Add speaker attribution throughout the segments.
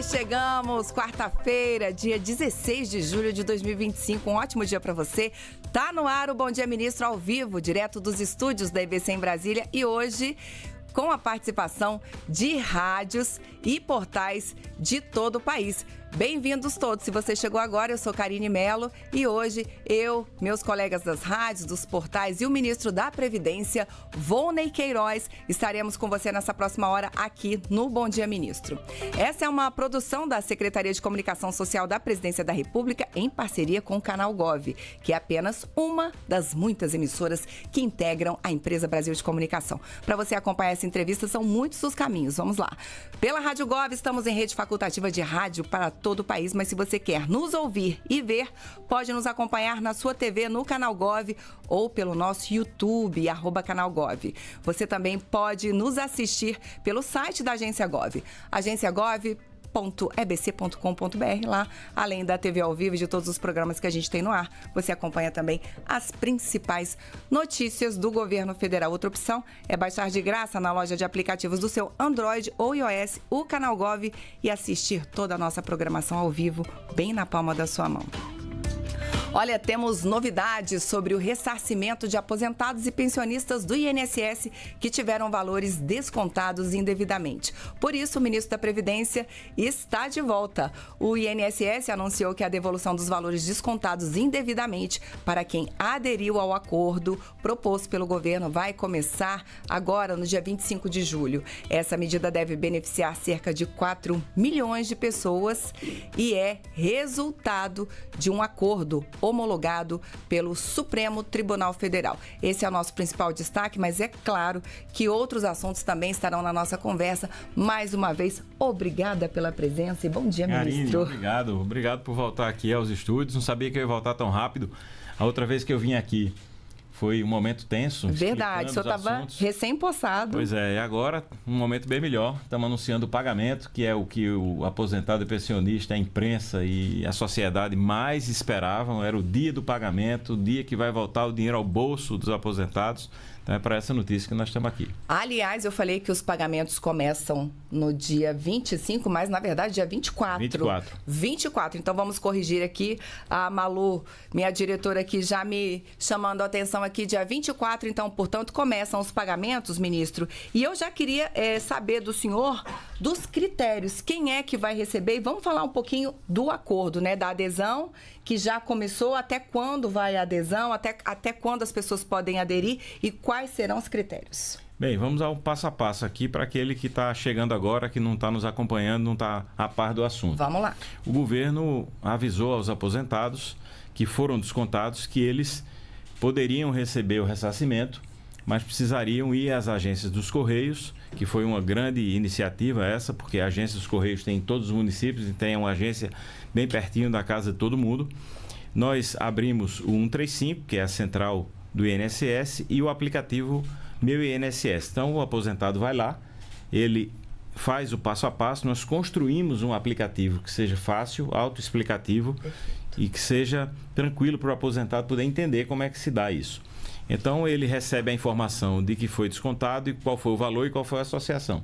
Speaker 1: chegamos, quarta-feira, dia 16 de julho de 2025. Um ótimo dia para você. Tá no ar o Bom Dia Ministro ao vivo, direto dos estúdios da EBC em Brasília. E hoje, com a participação de rádios e portais de todo o país. Bem-vindos todos. Se você chegou agora, eu sou Karine Mello e hoje eu, meus colegas das rádios, dos portais e o ministro da Previdência, Volney Queiroz, estaremos com você nessa próxima hora aqui no Bom Dia Ministro. Essa é uma produção da Secretaria de Comunicação Social da Presidência da República em parceria com o Canal Gov, que é apenas uma das muitas emissoras que integram a Empresa Brasil de Comunicação. Para você acompanhar essa entrevista, são muitos os caminhos. Vamos lá. Pela Rádio Gov, estamos em rede facultativa de rádio para todo o país, mas se você quer nos ouvir e ver, pode nos acompanhar na sua TV no Canal Gov ou pelo nosso YouTube, @canalgov. Você também pode nos assistir pelo site da Agência Gov, agenciagov.ebc.com.br. Lá, além da TV ao vivo e de todos os programas que a gente tem no ar, você acompanha também as principais notícias do governo federal. Outra opção é baixar de graça na loja de aplicativos do seu Android ou iOS o Canal Gov e assistir toda a nossa programação ao vivo bem na palma da sua mão. Olha, temos novidades sobre o ressarcimento de aposentados e pensionistas do INSS que tiveram valores descontados indevidamente. Por isso, o ministro da Previdência está de volta. O INSS anunciou que a devolução dos valores descontados indevidamente para quem aderiu ao acordo proposto pelo governo vai começar agora, no dia 25 de julho. Essa medida deve beneficiar cerca de 4 milhões de pessoas e é resultado de um acordo homologado pelo Supremo Tribunal Federal. Esse é o nosso principal destaque, mas é claro que outros assuntos também estarão na nossa conversa. Mais uma vez, obrigada pela presença e bom dia, ministro.
Speaker 2: Obrigado por voltar aqui aos estúdios. Não sabia que eu ia voltar tão rápido. A outra vez que eu vim aqui foi um momento tenso.
Speaker 1: Verdade, o senhor estava recém-possado.
Speaker 2: Pois é, e agora um momento bem melhor. Estamos anunciando o pagamento, que é o que o aposentado e pensionista, a imprensa e a sociedade mais esperavam. Era o dia do pagamento, o dia que vai voltar o dinheiro ao bolso dos aposentados. Então é para essa notícia que nós estamos aqui.
Speaker 1: Aliás, eu falei que os pagamentos começam no dia 25, mas na verdade dia 24. Então vamos corrigir aqui. A Malu, minha diretora aqui, já me chamando a atenção aqui, dia 24. Então, portanto, começam os pagamentos, ministro. E eu já queria saber do senhor dos critérios. Quem é que vai receber? E vamos falar um pouquinho do acordo, né? Da adesão, que já começou. Até quando vai a adesão? Até quando as pessoas podem aderir? E quais serão os critérios?
Speaker 2: Bem, vamos ao passo a passo aqui para aquele que está chegando agora, que não está nos acompanhando, não está a par do assunto.
Speaker 1: Vamos lá.
Speaker 2: O governo avisou aos aposentados que foram descontados que eles poderiam receber o ressarcimento, mas precisariam ir às agências dos Correios, que foi uma grande iniciativa essa, porque a agência dos Correios tem em todos os municípios e tem uma agência bem pertinho da casa de todo mundo. Nós abrimos o 135, que é a central do INSS, e o aplicativo Meu INSS. Então, o aposentado vai lá, ele faz o passo a passo, nós construímos um aplicativo que seja fácil, autoexplicativo e que seja tranquilo para o aposentado poder entender como é que se dá isso. Então, ele recebe a informação de que foi descontado e qual foi o valor e qual foi a associação.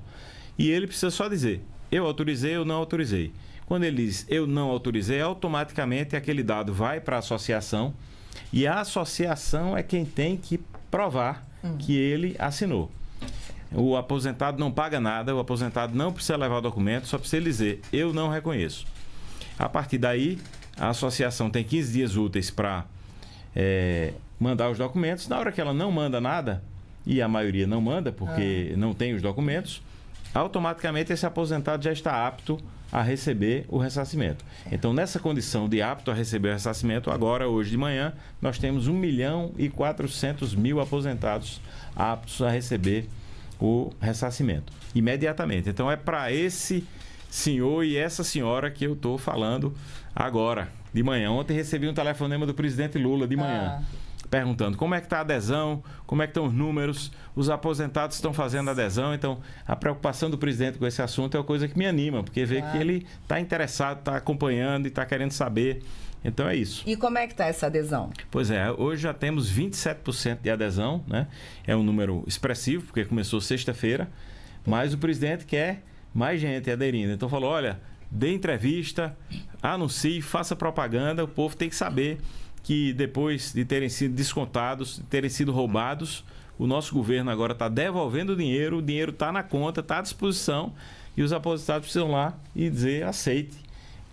Speaker 2: E ele precisa só dizer, eu autorizei ou não autorizei. Quando ele diz, eu não autorizei, automaticamente aquele dado vai para a associação e a associação é quem tem que provar que ele assinou. O aposentado não paga nada, o aposentado não precisa levar o documento, só precisa dizer, eu não reconheço. A partir daí, a associação tem 15 dias úteis para mandar os documentos. Na hora que ela não manda nada, e a maioria não manda porque não tem os documentos, automaticamente esse aposentado já está apto a receber o ressarcimento. Então, nessa condição de apto a receber o ressarcimento, agora, hoje de manhã, nós temos 1.400.000 aposentados aptos a receber o ressarcimento imediatamente. Então, é para esse senhor e essa senhora que eu estou falando agora, de manhã. Ontem recebi um telefonema do presidente Lula de manhã, perguntando como é que está a adesão, como é que estão os números, os aposentados estão fazendo adesão. Então, a preocupação do presidente com esse assunto é uma coisa que me anima, porque vê que ele está interessado, está acompanhando e está querendo saber. Então, é isso.
Speaker 1: E como é que está essa adesão?
Speaker 2: Pois é, hoje já temos 27% de adesão, né? É um número expressivo, porque começou sexta-feira, mas o presidente quer mais gente aderindo. Então, falou, olha, dê entrevista, anuncie, faça propaganda. O povo tem que saber que depois de terem sido descontados, terem sido roubados, o nosso governo agora está devolvendo o dinheiro está na conta, está à disposição e os aposentados precisam lá e dizer aceite,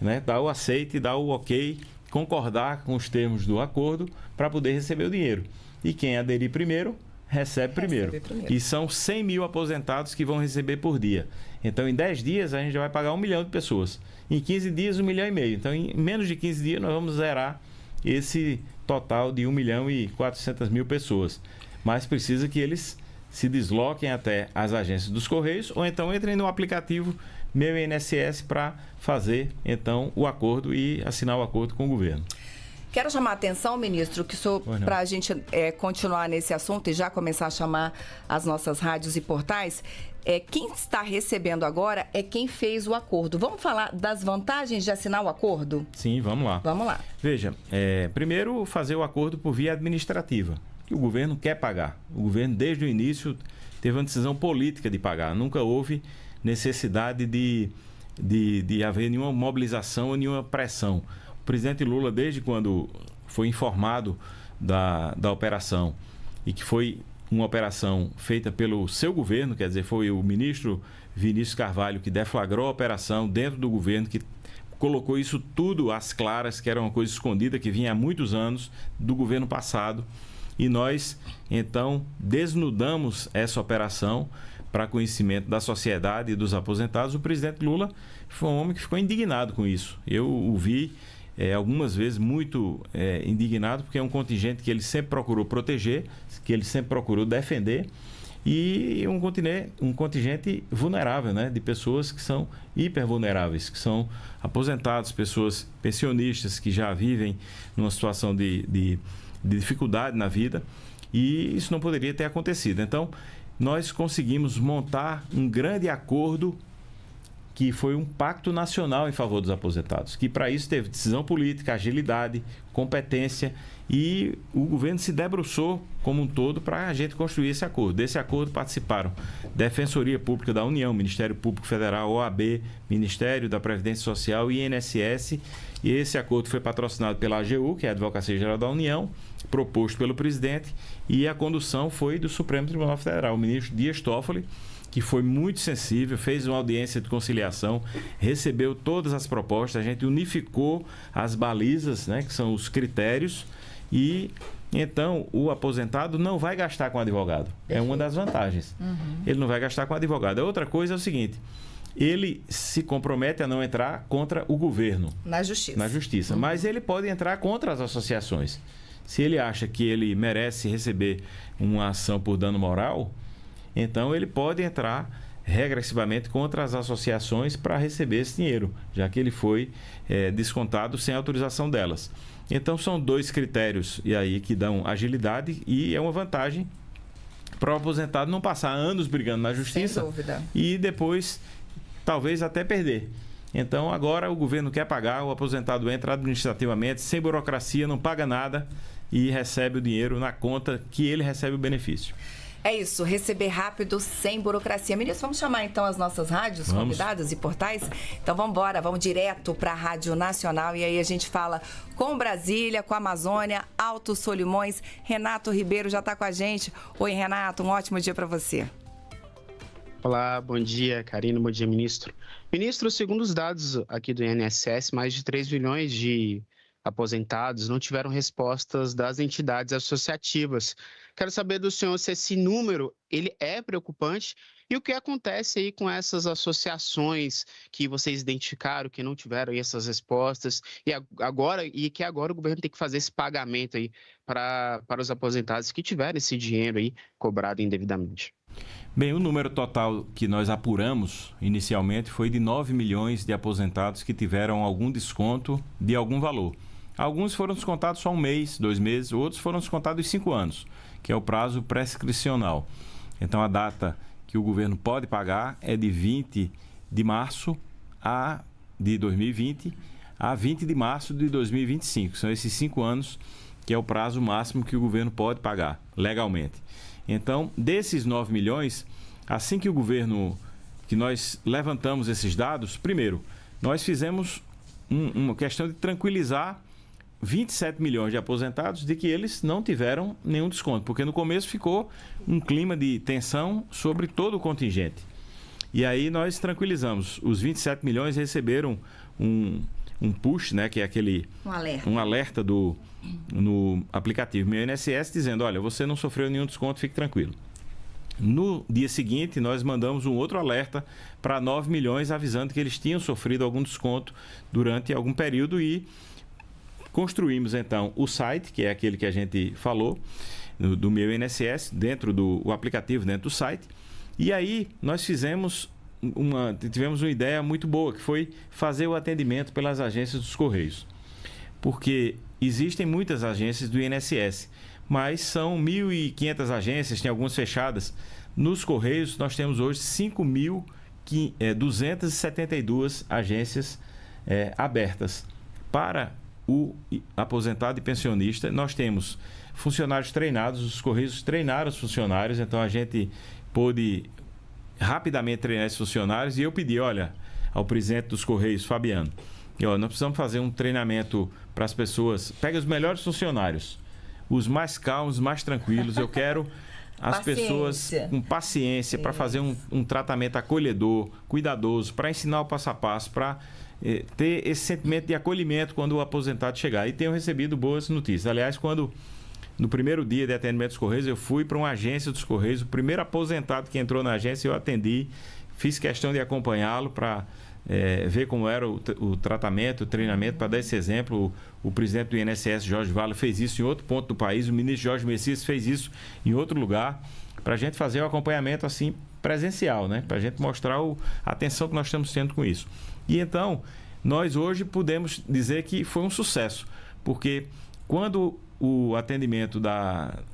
Speaker 2: né? Dar o aceite, dar o ok, concordar com os termos do acordo para poder receber o dinheiro. E quem aderir primeiro, recebe primeiro. E são 100 mil aposentados que vão receber por dia. Então, em 10 dias, a gente já vai pagar 1 milhão de pessoas. Em 15 dias, 1,5 milhão. Então, em menos de 15 dias, nós vamos zerar esse total de 1 milhão e 400 mil pessoas. Mas precisa que eles se desloquem até as agências dos Correios ou então entrem no aplicativo Meu INSS para fazer, então, o acordo e assinar o acordo com o governo.
Speaker 1: Quero chamar a atenção, ministro, que para a gente continuar nesse assunto e já começar a chamar as nossas rádios e portais, quem está recebendo agora é quem fez o acordo. Vamos falar das vantagens de assinar o acordo?
Speaker 2: Sim, vamos lá.
Speaker 1: Vamos lá.
Speaker 2: Veja, primeiro fazer o acordo por via administrativa, que o governo quer pagar. O governo, desde o início, teve uma decisão política de pagar. Nunca houve necessidade de haver nenhuma mobilização ou nenhuma pressão. O presidente Lula, desde quando foi informado da operação e que foi uma operação feita pelo seu governo, quer dizer, foi o ministro Vinícius Carvalho que deflagrou a operação dentro do governo, que colocou isso tudo às claras, que era uma coisa escondida que vinha há muitos anos do governo passado. E nós, então, desnudamos essa operação para conhecimento da sociedade e dos aposentados. O presidente Lula foi um homem que ficou indignado com isso. Eu o vi algumas vezes muito indignado, porque é um contingente que ele sempre procurou proteger, que ele sempre procurou defender, e um contingente vulnerável, né? De pessoas que são hipervulneráveis, que são aposentados, pessoas pensionistas que já vivem numa situação de dificuldade na vida, e isso não poderia ter acontecido. Então, nós conseguimos montar um grande acordo que foi um pacto nacional em favor dos aposentados, que para isso teve decisão política, agilidade, competência, e o governo se debruçou como um todo para a gente construir esse acordo. Desse acordo participaram Defensoria Pública da União, Ministério Público Federal, OAB, Ministério da Previdência Social e INSS, e esse acordo foi patrocinado pela AGU, que é a Advocacia Geral da União, proposto pelo presidente, e a condução foi do Supremo Tribunal Federal, o ministro Dias Toffoli, que foi muito sensível, fez uma audiência de conciliação, recebeu todas as propostas, a gente unificou as balizas, né, que são os critérios, e então o aposentado não vai gastar com advogado. É uma das vantagens. Ele não vai gastar com advogado. A outra coisa é o seguinte: ele se compromete a não entrar contra o governo.
Speaker 1: Na justiça.
Speaker 2: Mas ele pode entrar contra as associações. Se ele acha que ele merece receber uma ação por dano moral, então ele pode entrar regressivamente contra as associações para receber esse dinheiro, já que ele foi descontado sem autorização delas. Então são 2 critérios e aí que dão agilidade, e é uma vantagem para o aposentado não passar anos brigando na justiça e depois talvez até perder. Então agora o governo quer pagar, o aposentado entra administrativamente, sem burocracia, não paga nada e recebe o dinheiro na conta que ele recebe o benefício.
Speaker 1: É isso, receber rápido, sem burocracia. Ministro, vamos chamar então as nossas rádios convidadas e portais? Então vamos embora, vamos direto para a Rádio Nacional, e aí a gente fala com Brasília, com a Amazônia, Alto Solimões. Renato Ribeiro já está com a gente. Oi, Renato, um ótimo dia para você.
Speaker 3: Olá, bom dia, Karina, bom dia, ministro. Ministro, segundo os dados aqui do INSS, mais de 3 milhões de aposentados não tiveram respostas das entidades associativas. Quero saber do senhor se esse número ele é preocupante e o que acontece aí com essas associações que vocês identificaram, que não tiveram aí essas respostas e que agora o governo tem que fazer esse pagamento aí para os aposentados que tiveram esse dinheiro aí cobrado indevidamente.
Speaker 2: Bem, o número total que nós apuramos inicialmente foi de 9 milhões de aposentados que tiveram algum desconto de algum valor. Alguns foram descontados só 1 mês, 2 meses, outros foram descontados 5 anos, que é o prazo prescricional. Então, a data que o governo pode pagar é de 20 de março de 2020 a 20 de março de 2025. São esses 5 anos que é o prazo máximo que o governo pode pagar legalmente. Então, desses 9 milhões, assim que nós levantamos esses dados, primeiro, nós fizemos uma questão de tranquilizar 27 milhões de aposentados de que eles não tiveram nenhum desconto, porque no começo ficou um clima de tensão sobre todo o contingente. E aí nós tranquilizamos. Os 27 milhões receberam um push, né, que é um alerta no aplicativo Meu INSS, dizendo, olha, você não sofreu nenhum desconto, fique tranquilo. No dia seguinte, nós mandamos um outro alerta para 9 milhões, avisando que eles tinham sofrido algum desconto durante algum período e construímos, então, o site, que é aquele que a gente falou, do Meu INSS, dentro do aplicativo, dentro do site. E aí, nós tivemos uma ideia muito boa, que foi fazer o atendimento pelas agências dos Correios. Porque existem muitas agências do INSS, mas são 1.500 agências, tem algumas fechadas. Nos Correios, nós temos hoje 5.272 agências abertas. Para o aposentado e pensionista, nós temos funcionários treinados, os Correios treinaram os funcionários, então a gente pôde rapidamente treinar esses funcionários e eu pedi, olha, ao presidente dos Correios, Fabiano, nós precisamos fazer um treinamento para as pessoas, pega os melhores funcionários, os mais calmos, mais tranquilos, eu quero as pessoas com paciência para fazer um tratamento acolhedor, cuidadoso, para ensinar o passo a passo, para ter esse sentimento de acolhimento quando o aposentado chegar. E tenho recebido boas notícias. Aliás, no primeiro dia de atendimento dos Correios, eu fui para uma agência dos Correios, o primeiro aposentado que entrou na agência, eu atendi, fiz questão de acompanhá-lo para ver como era o tratamento, o treinamento, para dar esse exemplo. O presidente do INSS, Jorge Vale, fez isso em outro ponto do país, o ministro Jorge Messias fez isso em outro lugar, para a gente fazer o acompanhamento assim presencial, né? Para a gente mostrar a atenção que nós estamos tendo com isso. E então, nós hoje podemos dizer que foi um sucesso, porque quando o atendimento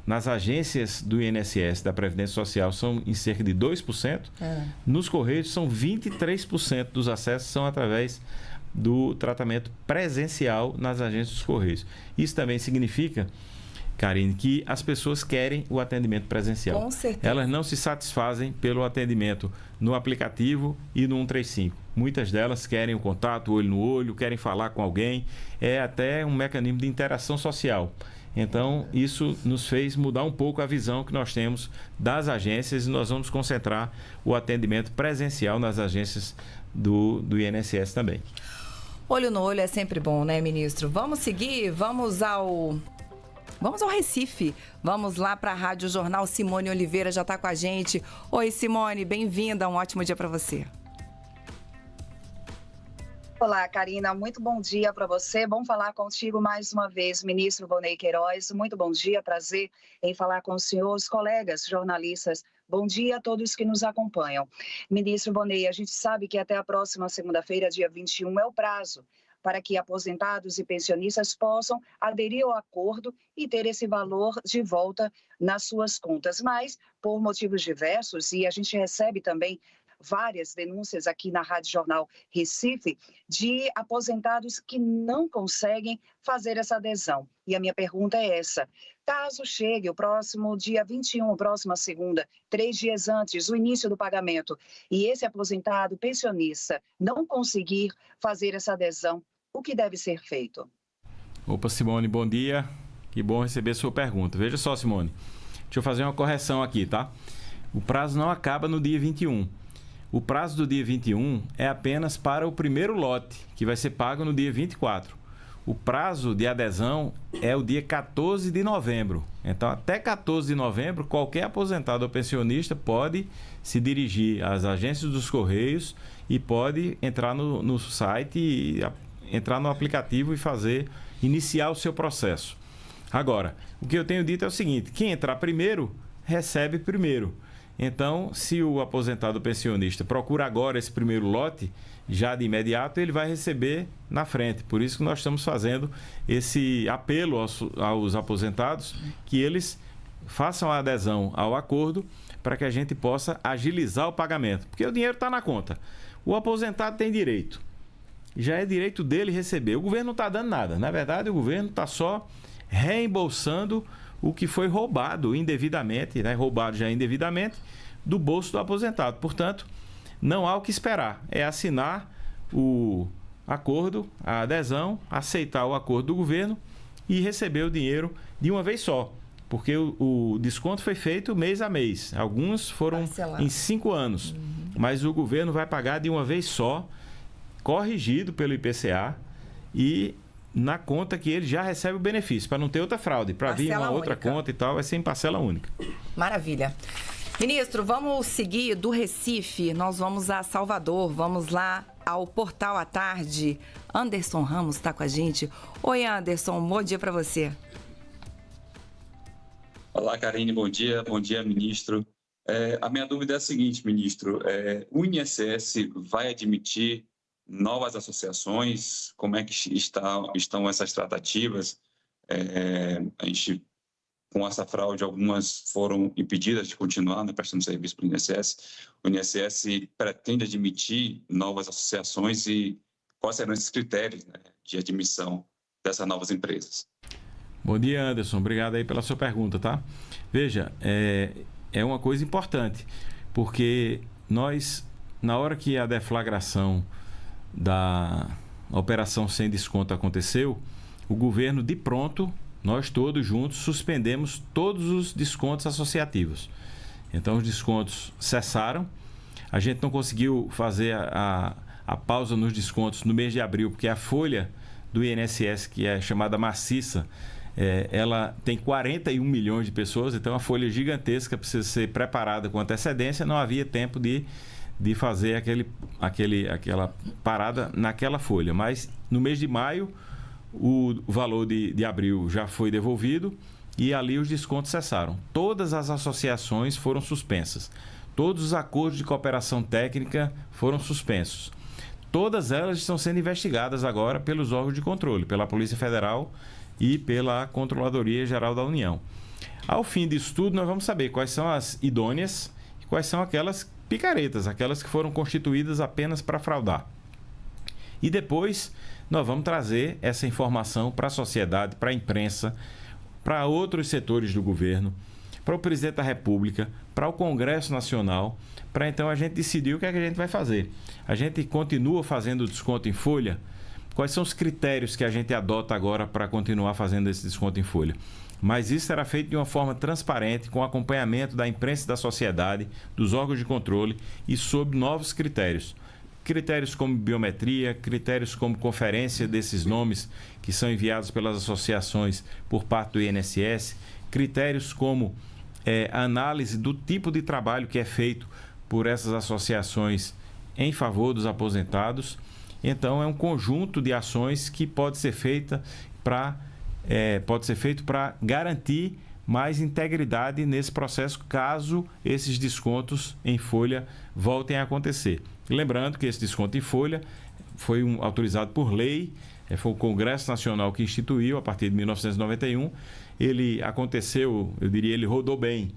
Speaker 2: nas agências do INSS, da Previdência Social, são em cerca de 2%, nos Correios são 23% dos acessos são através do tratamento presencial nas agências dos Correios. Isso também significa, Karine, que as pessoas querem o atendimento presencial.
Speaker 1: Com certeza.
Speaker 2: Elas não se satisfazem pelo atendimento no aplicativo e no 135. Muitas delas querem o contato, olho no olho, querem falar com alguém. É até um mecanismo de interação social. Então, isso nos fez mudar um pouco a visão que nós temos das agências e nós vamos concentrar o atendimento presencial nas agências do INSS também.
Speaker 1: Olho no olho é sempre bom, né, ministro? Vamos seguir, vamos ao Recife. Vamos lá para a Rádio Jornal. Simone Oliveira já está com a gente. Oi, Simone, bem-vinda. Um ótimo dia para você.
Speaker 4: Olá, Karina. Muito bom dia para você. Bom falar contigo mais uma vez, ministro Vonei Queiroz. Muito bom dia, prazer em falar com o senhor, os colegas jornalistas. Bom dia a todos que nos acompanham. Ministro Vonei, a gente sabe que até a próxima segunda-feira, dia 21, é o prazo para que aposentados e pensionistas possam aderir ao acordo e ter esse valor de volta nas suas contas. Mas, por motivos diversos, e a gente recebe também várias denúncias aqui na Rádio Jornal Recife de aposentados que não conseguem fazer essa adesão. E a minha pergunta é essa: caso chegue o próximo dia 21, próxima segunda, 3 dias antes do início do pagamento, e esse aposentado pensionista não conseguir fazer essa adesão, o que deve ser feito?
Speaker 2: Opa, Simone, bom dia. Que bom receber a sua pergunta. Veja só, Simone, deixa eu fazer uma correção aqui, tá? O prazo não acaba no dia 21. O prazo do dia 21 é apenas para o primeiro lote, que vai ser pago no dia 24. O prazo de adesão é o dia 14 de novembro. Então, até 14 de novembro, qualquer aposentado ou pensionista pode se dirigir às agências dos Correios e pode entrar no site, e entrar no aplicativo e iniciar o seu processo. Agora, o que eu tenho dito é o seguinte: quem entrar primeiro, recebe primeiro. Então, se o aposentado pensionista procura agora esse primeiro lote, já de imediato ele vai receber na frente. Por isso que nós estamos fazendo esse apelo aos aposentados, que eles façam a adesão ao acordo para que a gente possa agilizar o pagamento. Porque o dinheiro está na conta. O aposentado tem direito. Já é direito dele receber. O governo não está dando nada. Na verdade, o governo está só reembolsando o que foi roubado indevidamente, né? Roubado já indevidamente, do bolso do aposentado. Portanto, não há o que esperar. É assinar o acordo, a adesão, aceitar o acordo do governo e receber o dinheiro de uma vez só. Porque o desconto foi feito mês a mês. Alguns foram
Speaker 1: parcelado
Speaker 2: em 5 anos. Mas o governo vai pagar de uma vez só, corrigido pelo IPCA e na conta que ele já recebe o benefício, para não ter outra fraude. Para vir uma outra conta e tal, vai ser em parcela única.
Speaker 1: Maravilha. Ministro, vamos seguir do Recife, nós vamos a Salvador, vamos lá ao Portal à Tarde. Anderson Ramos está com a gente. Oi, Anderson, bom dia para você.
Speaker 5: Olá, Karine, bom dia, ministro. A minha dúvida é a seguinte, ministro, o INSS vai admitir novas associações? Como é que estão essas tratativas? A gente, com essa fraude, algumas foram impedidas de continuar, né, prestando serviço para o INSS. O INSS pretende admitir novas associações e quais serão esses critérios, né, de admissão dessas novas empresas?
Speaker 2: Bom dia, Anderson. Obrigado aí pela sua pergunta, tá? Veja, é uma coisa importante, porque nós, na hora que a deflagração da operação sem desconto aconteceu, o governo, de pronto, nós todos juntos, suspendemos todos os descontos associativos. Então, os descontos cessaram. A gente não conseguiu fazer a pausa nos descontos no mês de abril, porque a folha do INSS, que é chamada maciça, ela tem 41 milhões de pessoas, então a folha gigantesca precisa ser preparada com antecedência, não havia tempo de fazer aquela parada naquela folha. Mas no mês de maio, o valor de abril já foi devolvido e ali os descontos cessaram. Todas as associações foram suspensas. Todos os acordos de cooperação técnica foram suspensos. Todas elas estão sendo investigadas agora pelos órgãos de controle, pela Polícia Federal e pela Controladoria Geral da União. Ao fim disso tudo, nós vamos saber quais são as idôneas e quais são aquelas picaretas, aquelas que foram constituídas apenas para fraudar. E depois nós vamos trazer essa informação para a sociedade, para a imprensa, para outros setores do governo, para o presidente da República, para o Congresso Nacional, para então a gente decidir o que é que a gente vai fazer. A gente continua fazendo desconto em folha. Quais são os critérios que a gente adota agora para continuar fazendo esse desconto em folha? Mas isso será feito de uma forma transparente, com acompanhamento da imprensa e da sociedade, dos órgãos de controle e sob novos critérios. Critérios como biometria, critérios como conferência desses nomes que são enviados pelas associações por parte do INSS, critérios como a análise do tipo de trabalho que é feito por essas associações em favor dos aposentados. Então, é um conjunto de ações que pode ser feito para garantir mais integridade nesse processo, caso esses descontos em folha voltem a acontecer. Lembrando que esse desconto em folha foi autorizado por lei, foi o Congresso Nacional que instituiu a partir de 1991. Ele aconteceu, eu diria, ele rodou bem.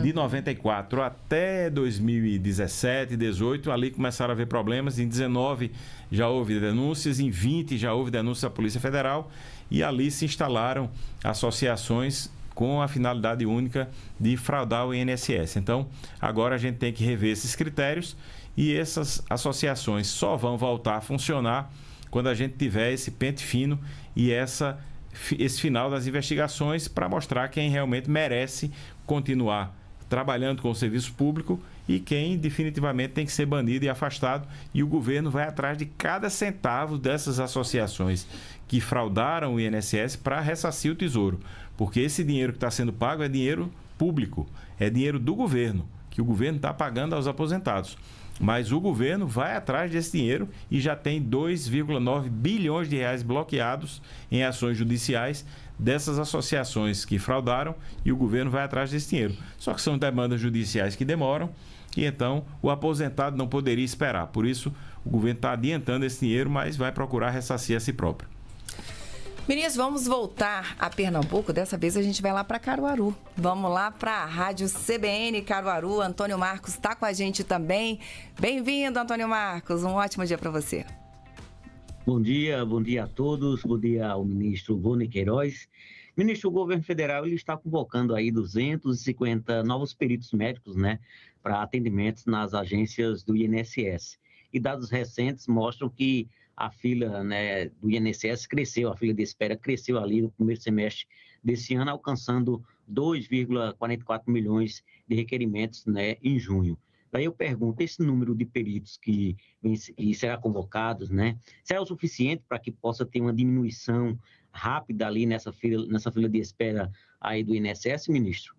Speaker 2: De 94 até 2017, 2018, ali começaram a haver problemas. Em 19 já houve denúncias, em 20 já houve denúncias da Polícia Federal e ali se instalaram associações com a finalidade única de fraudar o INSS. Então, agora a gente tem que rever esses critérios e essas associações só vão voltar a funcionar quando a gente tiver esse pente fino e esse final das investigações para mostrar quem realmente merece continuar trabalhando com o serviço público e quem definitivamente tem que ser banido e afastado. E o governo vai atrás de cada centavo dessas associações que fraudaram o INSS para ressarcir o tesouro. Porque esse dinheiro que está sendo pago é dinheiro público, é dinheiro do governo, que o governo está pagando aos aposentados. Mas o governo vai atrás desse dinheiro e já tem 2,9 bilhões de reais bloqueados em ações judiciais dessas associações que fraudaram e o governo vai atrás desse dinheiro. Só que são demandas judiciais que demoram e então o aposentado não poderia esperar. Por isso, o governo está adiantando esse dinheiro, mas vai procurar ressarcir a si próprio.
Speaker 1: Ministro, vamos voltar a Pernambuco. Dessa vez a gente vai lá para Caruaru. Vamos lá para a Rádio CBN Caruaru. Antônio Marcos está com a gente também. Bem-vindo, Antônio Marcos. Um ótimo dia para você.
Speaker 6: Bom dia a todos. Bom dia ao ministro Rony Queiroz. Ministro, o governo federal ele está convocando aí 250 novos peritos médicos, né, para atendimentos nas agências do INSS. e dados recentes mostram que a fila, né, do INSS cresceu, a fila de espera cresceu ali no primeiro semestre desse ano, alcançando 2,44 milhões de requerimentos, né, em junho. Daí eu pergunto, esse número de peritos que será convocados, né, será o suficiente para que possa ter uma diminuição rápida ali nessa fila de espera aí do INSS, ministro?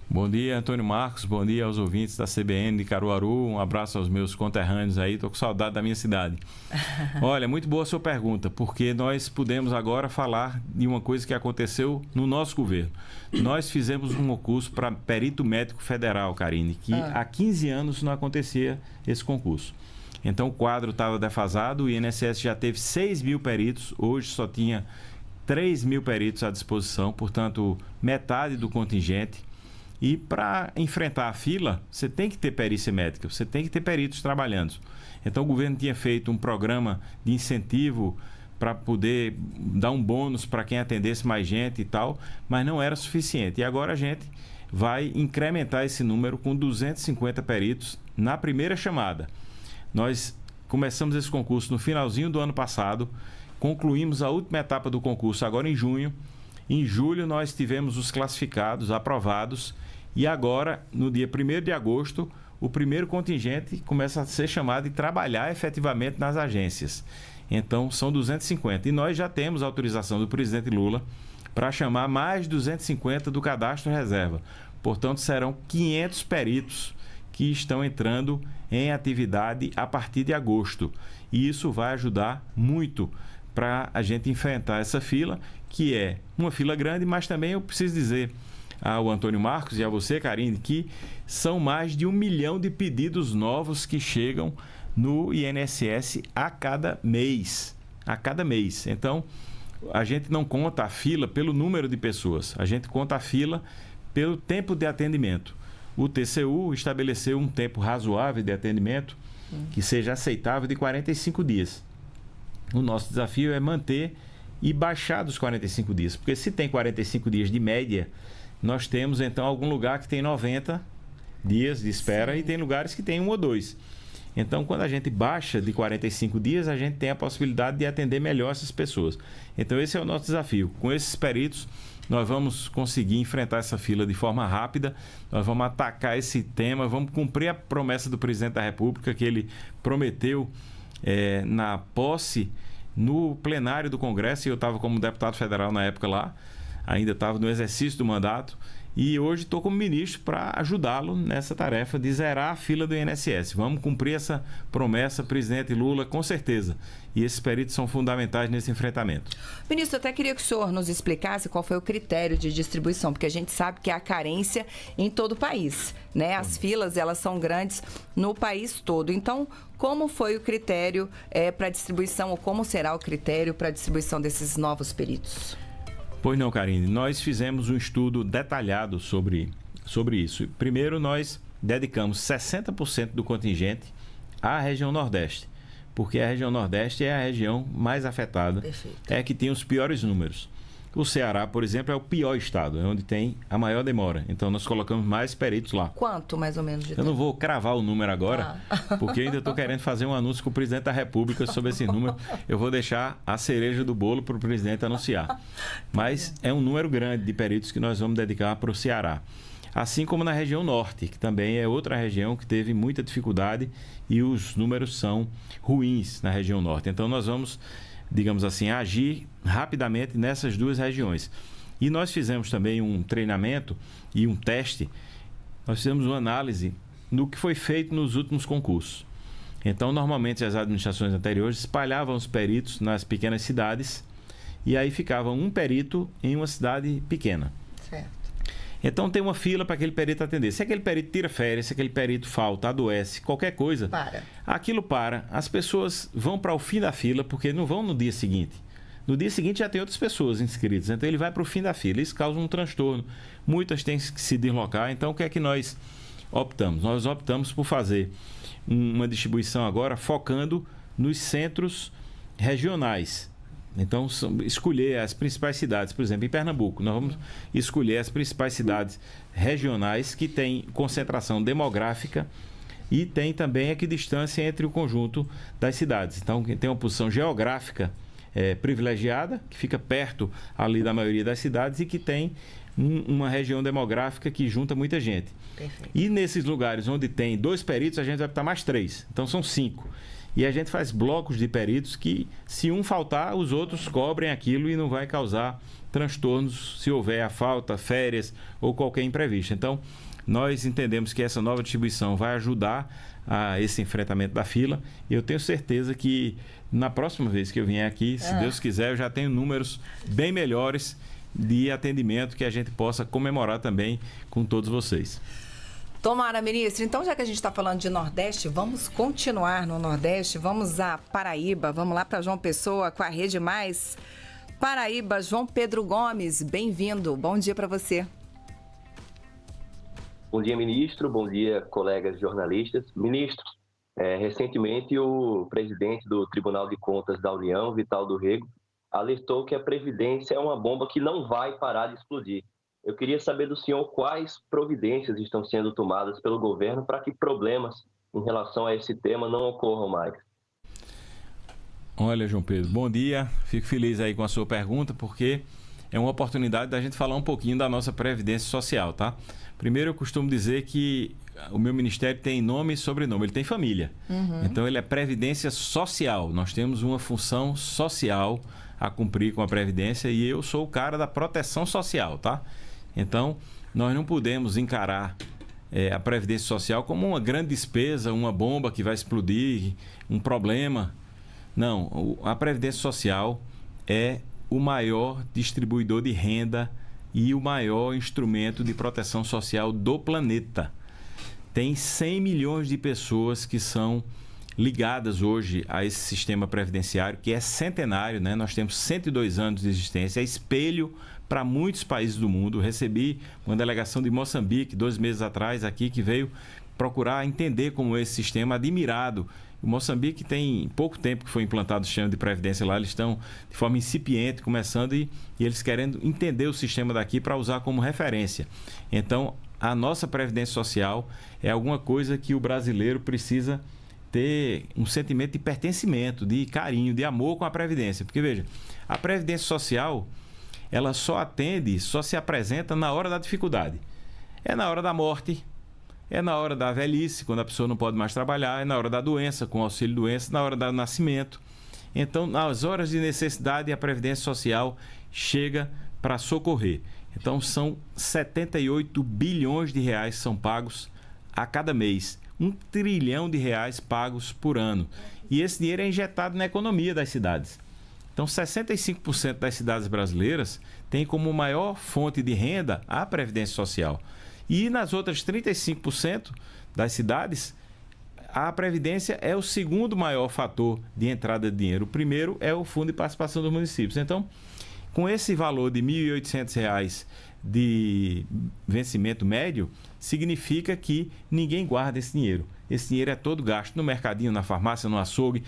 Speaker 2: Bom dia, Antônio Marcos. Bom dia aos ouvintes da CBN de Caruaru. Um abraço aos meus conterrâneos aí. Estou com saudade da minha cidade. Olha, muito boa a sua pergunta, porque nós pudemos agora falar de uma coisa que aconteceu no nosso governo. Nós fizemos um concurso para perito médico federal, Karine, que há 15 anos não acontecia esse concurso. Então o quadro estava defasado, o INSS já teve 6 mil peritos, hoje só tinha 3 mil peritos à disposição, portanto, metade do contingente. E para enfrentar a fila, você tem que ter perícia médica, você tem que ter peritos trabalhando. Então o governo tinha feito um programa de incentivo para poder dar um bônus para quem atendesse mais gente e tal, mas não era suficiente. E agora a gente vai incrementar esse número com 250 peritos na primeira chamada. Nós começamos esse concurso no finalzinho do ano passado, concluímos a última etapa do concurso agora em junho. Em julho nós tivemos os classificados, aprovados, e agora, no dia 1º de agosto, o primeiro contingente começa a ser chamado e trabalhar efetivamente nas agências. Então, são 250. E nós já temos autorização do presidente Lula para chamar mais 250 do cadastro reserva. Portanto, serão 500 peritos que estão entrando em atividade a partir de agosto. E isso vai ajudar muito para a gente enfrentar essa fila, que é uma fila grande, mas também eu preciso dizer ao Antônio Marcos e a você, Karine, que são mais de 1 milhão de pedidos novos que chegam no INSS a cada mês. A cada mês. Então, a gente não conta a fila pelo número de pessoas, a gente conta a fila pelo tempo de atendimento. O TCU estabeleceu um tempo razoável de atendimento que seja aceitável de 45 dias. O nosso desafio é manter e baixar dos 45 dias, porque se tem 45 dias de média, nós temos então algum lugar que tem 90 dias de espera. Sim. E tem lugares que tem 1 ou 2. Então, quando a gente baixa de 45 dias, a gente tem a possibilidade de atender melhor essas pessoas. Então, esse é o nosso desafio. Com esses peritos, nós vamos conseguir enfrentar essa fila de forma rápida, nós vamos atacar esse tema, vamos cumprir a promessa do presidente da República, que ele prometeu na posse no plenário do Congresso, e eu estava como deputado federal na época lá, ainda estava no exercício do mandato, e hoje estou como ministro para ajudá-lo nessa tarefa de zerar a fila do INSS. Vamos cumprir essa promessa, presidente Lula, com certeza. E esses peritos são fundamentais nesse enfrentamento.
Speaker 1: Ministro, eu até queria que o senhor nos explicasse qual foi o critério de distribuição, porque a gente sabe que há carência em todo o país, né? As filas, elas são grandes no país todo. Então, como foi o critério para distribuição, ou como será o critério para a distribuição desses novos peritos?
Speaker 2: Pois não, Karine. Nós fizemos um estudo detalhado sobre isso. Primeiro, nós dedicamos 60% do contingente à região Nordeste, porque a região Nordeste é a região mais afetada. Perfeito. É a que tem os piores números. O Ceará, por exemplo, é o pior estado, é onde tem a maior demora. Então, nós colocamos mais peritos lá.
Speaker 1: Quanto, mais ou menos, de tempo?
Speaker 2: Eu não vou cravar o número agora, porque eu ainda estou querendo fazer um anúncio com o presidente da República sobre esse número. Eu vou deixar a cereja do bolo para o presidente anunciar. Mas é um número grande de peritos que nós vamos dedicar para o Ceará. Assim como na região Norte, que também é outra região que teve muita dificuldade e os números são ruins na região Norte. Então, nós vamos, digamos assim, agir rapidamente nessas duas regiões. E nós fizemos também um treinamento e um teste, nós fizemos uma análise no que foi feito nos últimos concursos. Então, normalmente, as administrações anteriores espalhavam os peritos nas pequenas cidades e aí ficava um perito em uma cidade pequena. Certo. Então, tem uma fila para aquele perito atender. Se aquele perito tira férias, se aquele perito falta, adoece, qualquer coisa, aquilo para. As pessoas vão para o fim da fila, porque não vão no dia seguinte. No dia seguinte já tem outras pessoas inscritas, então ele vai para o fim da fila. Isso causa um transtorno. Muitas têm que se deslocar. Então, o que é que nós optamos? Nós optamos por fazer uma distribuição agora focando nos centros regionais. Então, escolher as principais cidades, por exemplo, em Pernambuco, nós vamos escolher as principais cidades regionais que têm concentração demográfica e tem também a equidistância entre o conjunto das cidades. Então, quem tem uma posição geográfica privilegiada, que fica perto ali da maioria das cidades e que tem uma região demográfica que junta muita gente.
Speaker 1: Perfeito.
Speaker 2: E nesses lugares onde tem 2 peritos, a gente vai botar mais 3. Então, são 5. E a gente faz blocos de peritos que, se um faltar, os outros cobrem aquilo e não vai causar transtornos se houver a falta, férias ou qualquer imprevisto. Então, nós entendemos que essa nova distribuição vai ajudar a esse enfrentamento da fila e eu tenho certeza que na próxima vez que eu vier aqui, se Deus quiser, eu já tenho números bem melhores de atendimento que a gente possa comemorar também com todos vocês.
Speaker 1: Tomara, ministro. Então, já que a gente está falando de Nordeste, vamos continuar no Nordeste. Vamos a Paraíba. Vamos lá para João Pessoa com a Rede Mais. Paraíba, João Pedro Gomes, bem-vindo. Bom dia para você.
Speaker 7: Bom dia, ministro. Bom dia, colegas jornalistas. Ministro, recentemente o presidente do Tribunal de Contas da União, Vital do Rego, alertou que a Previdência é uma bomba que não vai parar de explodir. Eu queria saber do senhor quais providências estão sendo tomadas pelo governo para que problemas em relação a esse tema não ocorram mais.
Speaker 2: Olha, João Pedro, bom dia. Fico feliz aí com a sua pergunta, porque é uma oportunidade da gente falar um pouquinho da nossa Previdência Social, tá? Primeiro, eu costumo dizer que o meu ministério tem nome e sobrenome, ele tem família. Então, ele é Previdência Social. Nós temos uma função social a cumprir com a Previdência e eu sou o cara da proteção social, tá? Então, nós não podemos encarar a Previdência Social como uma grande despesa, uma bomba que vai explodir, um problema. Não, a Previdência Social é o maior distribuidor de renda e o maior instrumento de proteção social do planeta. Tem 100 milhões de pessoas que são ligadas hoje a esse sistema previdenciário, que é centenário, né? Nós temos 102 anos de existência, é espelho para muitos países do mundo. Recebi uma delegação de Moçambique 2 meses atrás aqui, que veio procurar entender como é esse sistema, admirado. O Moçambique tem pouco tempo que foi implantado o sistema de previdência lá, eles estão de forma incipiente, começando e eles querendo entender o sistema daqui para usar como referência. Então, a nossa Previdência Social é alguma coisa que o brasileiro precisa ter um sentimento de pertencimento, de carinho, de amor com a Previdência. Porque, veja, a Previdência Social, ela só atende, só se apresenta na hora da dificuldade. É na hora da morte, é na hora da velhice, quando a pessoa não pode mais trabalhar, é na hora da doença, com auxílio-doença, na hora do nascimento. Então, nas horas de necessidade, a Previdência Social chega para socorrer. Então, são 78 bilhões de reais que são pagos a cada mês. 1 trilhão de reais pagos por ano. E esse dinheiro é injetado na economia das cidades. Então, 65% das cidades brasileiras têm como maior fonte de renda a Previdência Social. E nas outras 35% das cidades, a Previdência é o segundo maior fator de entrada de dinheiro. O primeiro é o Fundo de Participação dos Municípios. Então, com esse valor de R$ 1.800 de vencimento médio, significa que ninguém guarda esse dinheiro. Esse dinheiro é todo gasto no mercadinho, na farmácia, no açougue.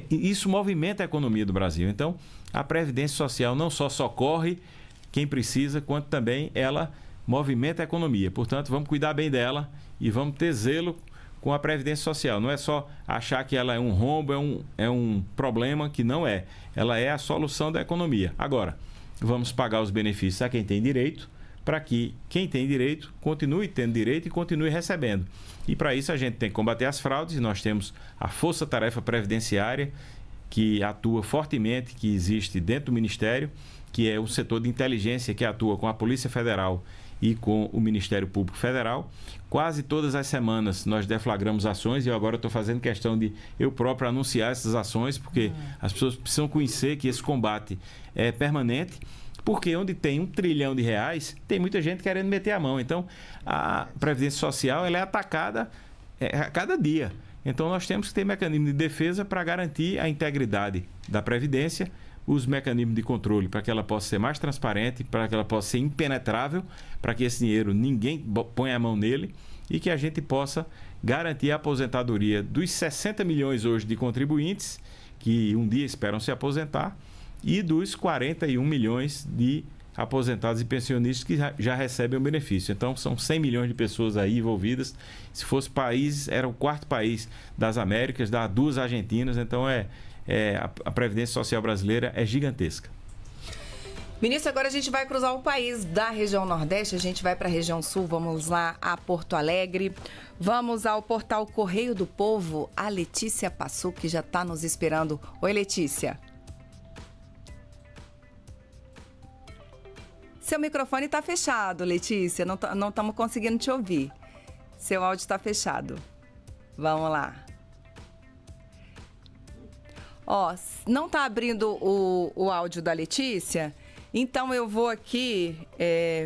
Speaker 2: Isso movimenta a economia do Brasil. Então, a Previdência Social não só socorre quem precisa, quanto também ela movimenta a economia. Portanto, vamos cuidar bem dela e vamos ter zelo com a Previdência Social. Não é só achar que ela é um rombo, é um problema, que não é. Ela é a solução da economia. Agora, vamos pagar os benefícios a quem tem direito, para que quem tem direito continue tendo direito e continue recebendo. E para isso a gente tem que combater as fraudes, e nós temos a Força Tarefa Previdenciária, que atua fortemente, que existe dentro do Ministério, que é o setor de inteligência que atua com a Polícia Federal e com o Ministério Público Federal. Quase todas as semanas nós deflagramos ações, e eu agora estou fazendo questão de eu próprio anunciar essas ações, porque as pessoas precisam conhecer que esse combate é permanente, porque onde tem 1 trilhão de reais, tem muita gente querendo meter a mão. Então, a Previdência Social ela é atacada a cada dia. Então, nós temos que ter mecanismo de defesa para garantir a integridade da Previdência, os mecanismos de controle para que ela possa ser mais transparente, para que ela possa ser impenetrável, para que esse dinheiro ninguém ponha a mão nele e que a gente possa garantir a aposentadoria dos 60 milhões hoje de contribuintes que um dia esperam se aposentar e dos 41 milhões de aposentados e pensionistas que já recebem o benefício. Então, são 100 milhões de pessoas aí envolvidas. Se fosse país, era o 4º país das Américas, dá 2 Argentinas. Então, a Previdência Social brasileira é gigantesca.
Speaker 1: Ministro, agora a gente vai cruzar o país da região Nordeste, a gente vai para a região Sul, vamos lá a Porto Alegre. Vamos ao portal Correio do Povo. A Letícia Passucchi já está nos esperando. Oi, Letícia. Seu microfone está fechado, Letícia. Não estamos conseguindo te ouvir. Seu áudio está fechado. Vamos lá. Ó, não está abrindo o áudio da Letícia? Então, eu vou aqui,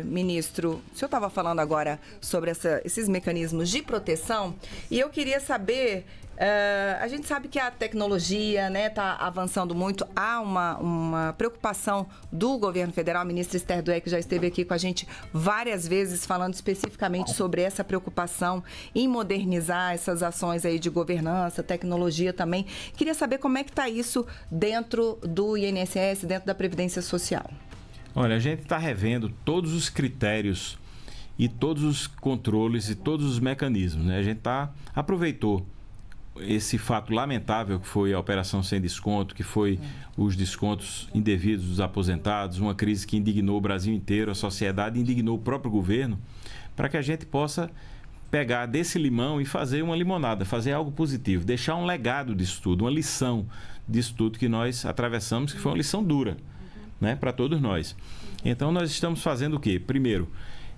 Speaker 1: ministro, o senhor estava falando agora sobre esses mecanismos de proteção e eu queria saber, a gente sabe que a tecnologia está avançando muito, há uma preocupação do governo federal, a ministra Esther Dweck já esteve aqui com a gente várias vezes falando especificamente sobre essa preocupação em modernizar essas ações aí de governança, tecnologia também. Queria saber como é que está isso dentro do INSS, dentro da Previdência Social.
Speaker 2: Olha, a gente está revendo todos os critérios e todos os controles e todos os mecanismos, né? A gente aproveitou esse fato lamentável que foi a operação sem desconto, que foi os descontos indevidos dos aposentados, uma crise que indignou o Brasil inteiro, a sociedade indignou o próprio governo, para que a gente possa pegar desse limão e fazer uma limonada, fazer algo positivo, deixar um legado disso tudo, uma lição disso tudo que nós atravessamos, que foi uma lição dura, né, para todos nós. Então, nós estamos fazendo o quê? Primeiro,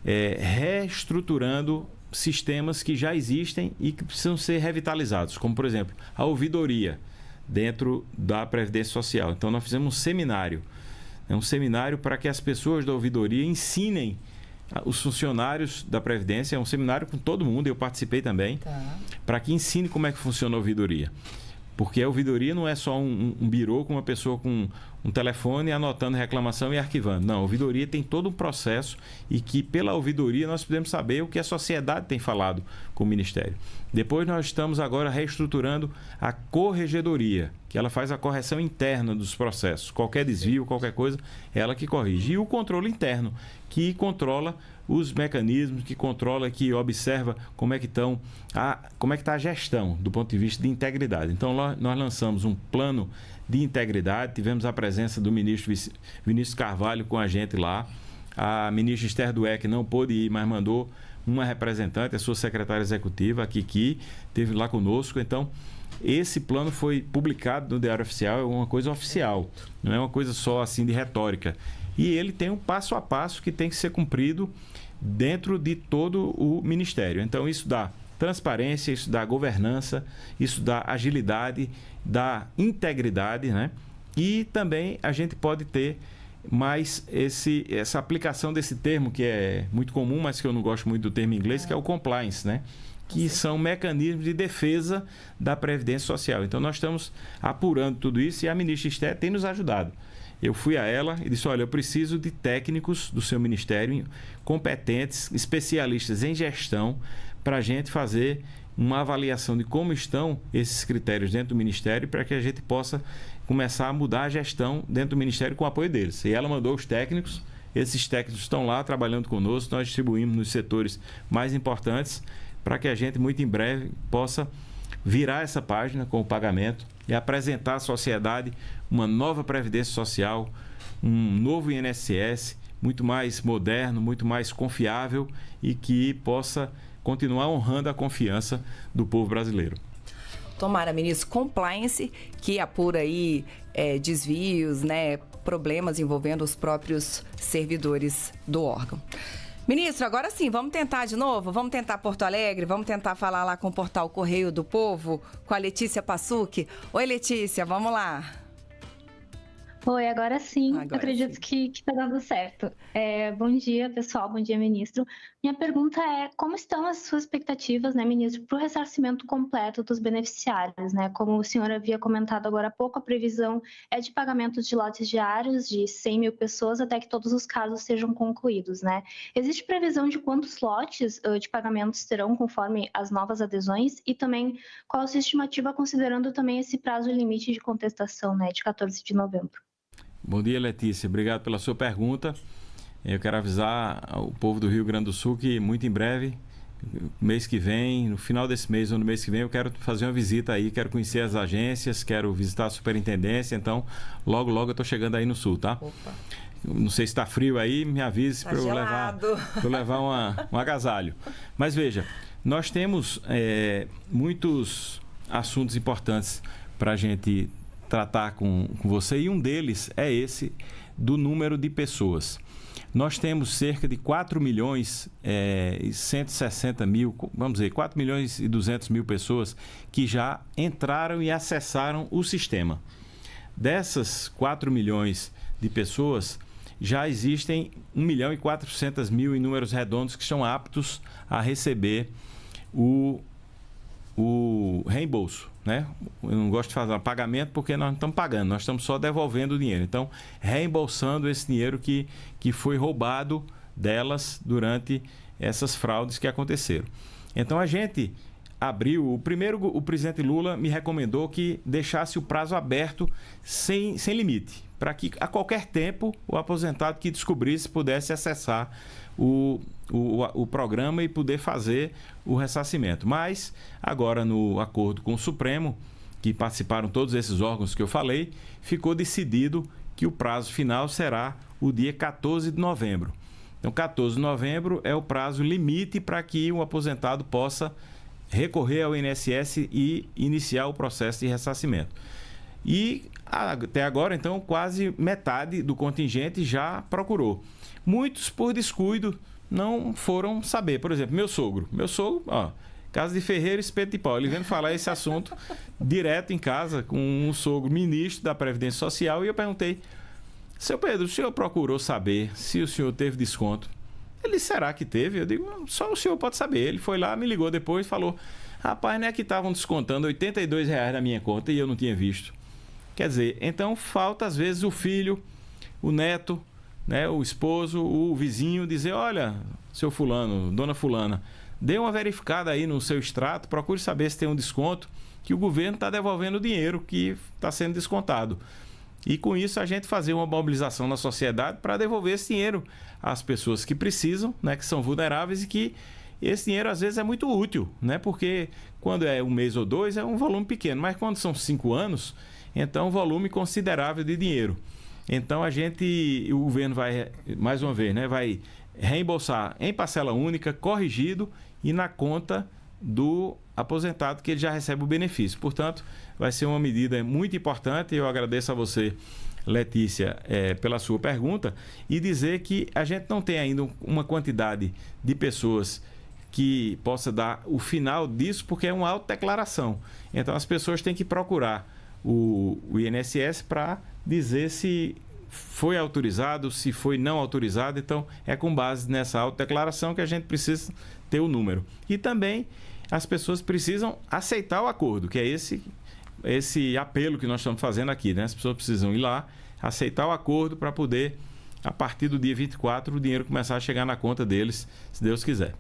Speaker 2: reestruturando sistemas que já existem e que precisam ser revitalizados, como, por exemplo, a ouvidoria dentro da Previdência Social. Então, nós fizemos um seminário para que as pessoas da ouvidoria ensinem os funcionários da Previdência. É um seminário com todo mundo, eu participei também, para que ensine como é que funciona a ouvidoria. Porque a ouvidoria não é só um birô com uma pessoa com um telefone anotando reclamação e arquivando. Não, a ouvidoria tem todo um processo e que pela ouvidoria nós podemos saber o que a sociedade tem falado com o Ministério. Depois nós estamos agora reestruturando a corregedoria, que ela faz a correção interna dos processos. Qualquer desvio, qualquer coisa, ela que corrige. E o controle interno, que controla os mecanismos, que controla, que observa como é que está a gestão do ponto de vista de integridade. Então, nós lançamos um plano de integridade, tivemos a presença do ministro Vinícius Carvalho com a gente lá, a ministra Esther Dweck não pôde ir, mas mandou uma representante, a sua secretária executiva, a Kiki, esteve lá conosco. Então, esse plano foi publicado no Diário Oficial, é uma coisa oficial, não é uma coisa só assim de retórica. E ele tem um passo a passo que tem que ser cumprido dentro de todo o Ministério. Então, isso dá transparência, isso dá governança, isso dá agilidade, dá integridade, né? E também a gente pode ter mais essa aplicação desse termo, que é muito comum, mas que eu não gosto muito do termo em inglês, que é o compliance, né? Que são mecanismos de defesa da Previdência Social. Então, nós estamos apurando tudo isso e a ministra Esther tem nos ajudado. Eu fui a ela e disse, olha, eu preciso de técnicos do seu ministério, competentes, especialistas em gestão, para a gente fazer uma avaliação de como estão esses critérios dentro do Ministério, para que a gente possa começar a mudar a gestão dentro do Ministério com o apoio deles. E ela mandou os técnicos, esses técnicos estão lá trabalhando conosco, nós distribuímos nos setores mais importantes, para que a gente, muito em breve, possa virar essa página com o pagamento e apresentar à sociedade uma nova Previdência Social, um novo INSS, muito mais moderno, muito mais confiável e que possa continuar honrando a confiança do povo brasileiro.
Speaker 1: Tomara, ministro, compliance, que apura aí desvios, né, problemas envolvendo os próprios servidores do órgão. Ministro, agora sim, vamos tentar de novo? Vamos tentar Porto Alegre? Vamos tentar falar lá com o portal Correio do Povo, com a Letícia Passucchi? Oi, Letícia, vamos lá.
Speaker 8: Oi, agora sim.
Speaker 1: Agora
Speaker 8: Acredito
Speaker 1: sim.
Speaker 8: que está dando certo. Bom dia, pessoal. Bom dia, ministro. Minha pergunta é, como estão as suas expectativas, né, ministro, para o ressarcimento completo dos beneficiários, né? Como o senhor havia comentado agora há pouco, a previsão é de pagamento de lotes diários de 100 mil pessoas até que todos os casos sejam concluídos, né? Existe previsão de quantos lotes de pagamentos terão conforme as novas adesões e também qual a sua estimativa considerando também esse prazo limite de contestação, né, de 14 de novembro?
Speaker 2: Bom dia, Letícia. Obrigado pela sua pergunta. Eu quero avisar o povo do Rio Grande do Sul que muito em breve, mês que vem, no final desse mês ou no mês que vem, eu quero fazer uma visita aí, quero conhecer as agências, quero visitar a superintendência, então logo eu estou chegando aí no Sul, tá?
Speaker 1: Opa.
Speaker 2: Não sei se está frio aí, me avise para eu levar um agasalho. Mas veja, nós temos muitos assuntos importantes para a gente tratar com você, e um deles é esse do número de pessoas. Nós temos cerca de 4 milhões e 160 mil, vamos dizer, 4 milhões e 200 mil pessoas que já entraram e acessaram o sistema. Dessas 4 milhões de pessoas, já existem 1 milhão e 400 mil em números redondos que estão aptos a receber o reembolso, né? Eu não gosto de fazer pagamento porque nós não estamos pagando, nós estamos só devolvendo o dinheiro. Então, reembolsando esse dinheiro que foi roubado delas durante essas fraudes que aconteceram. Então, a gente abriu... o presidente Lula me recomendou que deixasse o prazo aberto sem limite, para que a qualquer tempo o aposentado que descobrisse pudesse acessar o programa e poder fazer o ressarcimento. Mas, agora, no acordo com o Supremo, que participaram todos esses órgãos que eu falei, ficou decidido que o prazo final será o dia 14 de novembro. Então, 14 de novembro é o prazo limite para que o aposentado possa recorrer ao INSS e iniciar o processo de ressarcimento. E, até agora, então, quase metade do contingente já procurou. Muitos, por descuido, não foram saber. Por exemplo, meu sogro, ó, casa de ferreiro, espeto de pau. Ele vem falar esse assunto direto em casa com um sogro ministro da Previdência Social, e eu perguntei: seu Pedro, o senhor procurou saber se o senhor teve desconto? Ele disse: será que teve? Eu digo: só o senhor pode saber. Ele foi lá, me ligou depois e falou: rapaz, não é que estavam descontando R$82 na minha conta e eu não tinha visto. Quer dizer, então falta às vezes o filho, o neto, né, o esposo, o vizinho dizer: olha, seu fulano, dona fulana, dê uma verificada aí no seu extrato, procure saber se tem um desconto, que o governo está devolvendo o dinheiro que está sendo descontado. E com isso a gente fazer uma mobilização na sociedade para devolver esse dinheiro às pessoas que precisam, né, que são vulneráveis, e que esse dinheiro às vezes é muito útil, né, porque quando é um mês ou dois é um volume pequeno, mas quando são 5 anos, então é um volume considerável de dinheiro. Então o governo vai, mais uma vez, né, vai reembolsar em parcela única, corrigido e na conta do aposentado, que ele já recebe o benefício. Portanto, vai ser uma medida muito importante. Eu agradeço a você, Letícia, pela sua pergunta, e dizer que a gente não tem ainda uma quantidade de pessoas que possa dar o final disso, porque é uma autodeclaração. Então, as pessoas têm que procurar o INSS para dizer se foi autorizado, se foi não autorizado. Então, é com base nessa autodeclaração que a gente precisa ter o número. E também as pessoas precisam aceitar o acordo, que é esse apelo que nós estamos fazendo aqui, né? As pessoas precisam ir lá, aceitar o acordo para poder, a partir do dia 24, o dinheiro começar a chegar na conta deles, se Deus quiser.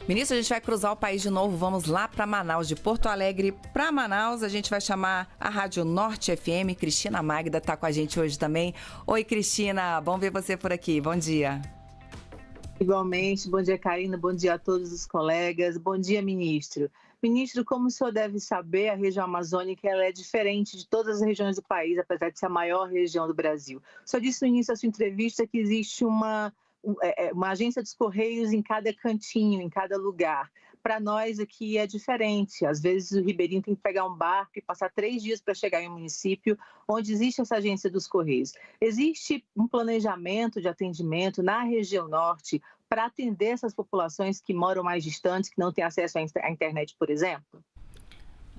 Speaker 1: Ministro, a gente vai cruzar o país de novo, vamos lá para Manaus, de Porto Alegre para Manaus. A gente vai chamar a Rádio Norte FM. Cristina Magda está com a gente hoje também. Oi, Cristina, bom ver você por aqui, bom dia.
Speaker 9: Igualmente, bom dia, Karina, bom dia a todos os colegas, bom dia, ministro. Ministro, como o senhor deve saber, a região amazônica ela é diferente de todas as regiões do país, apesar de ser a maior região do Brasil. O senhor disse no início da sua entrevista que existe uma agência dos Correios em cada cantinho, em cada lugar. Para nós aqui é diferente. Às vezes o ribeirinho tem que pegar um barco e passar 3 dias para chegar em um município onde existe essa agência dos Correios. Existe um planejamento de atendimento na região norte para atender essas populações que moram mais distantes, que não têm acesso à internet, por exemplo?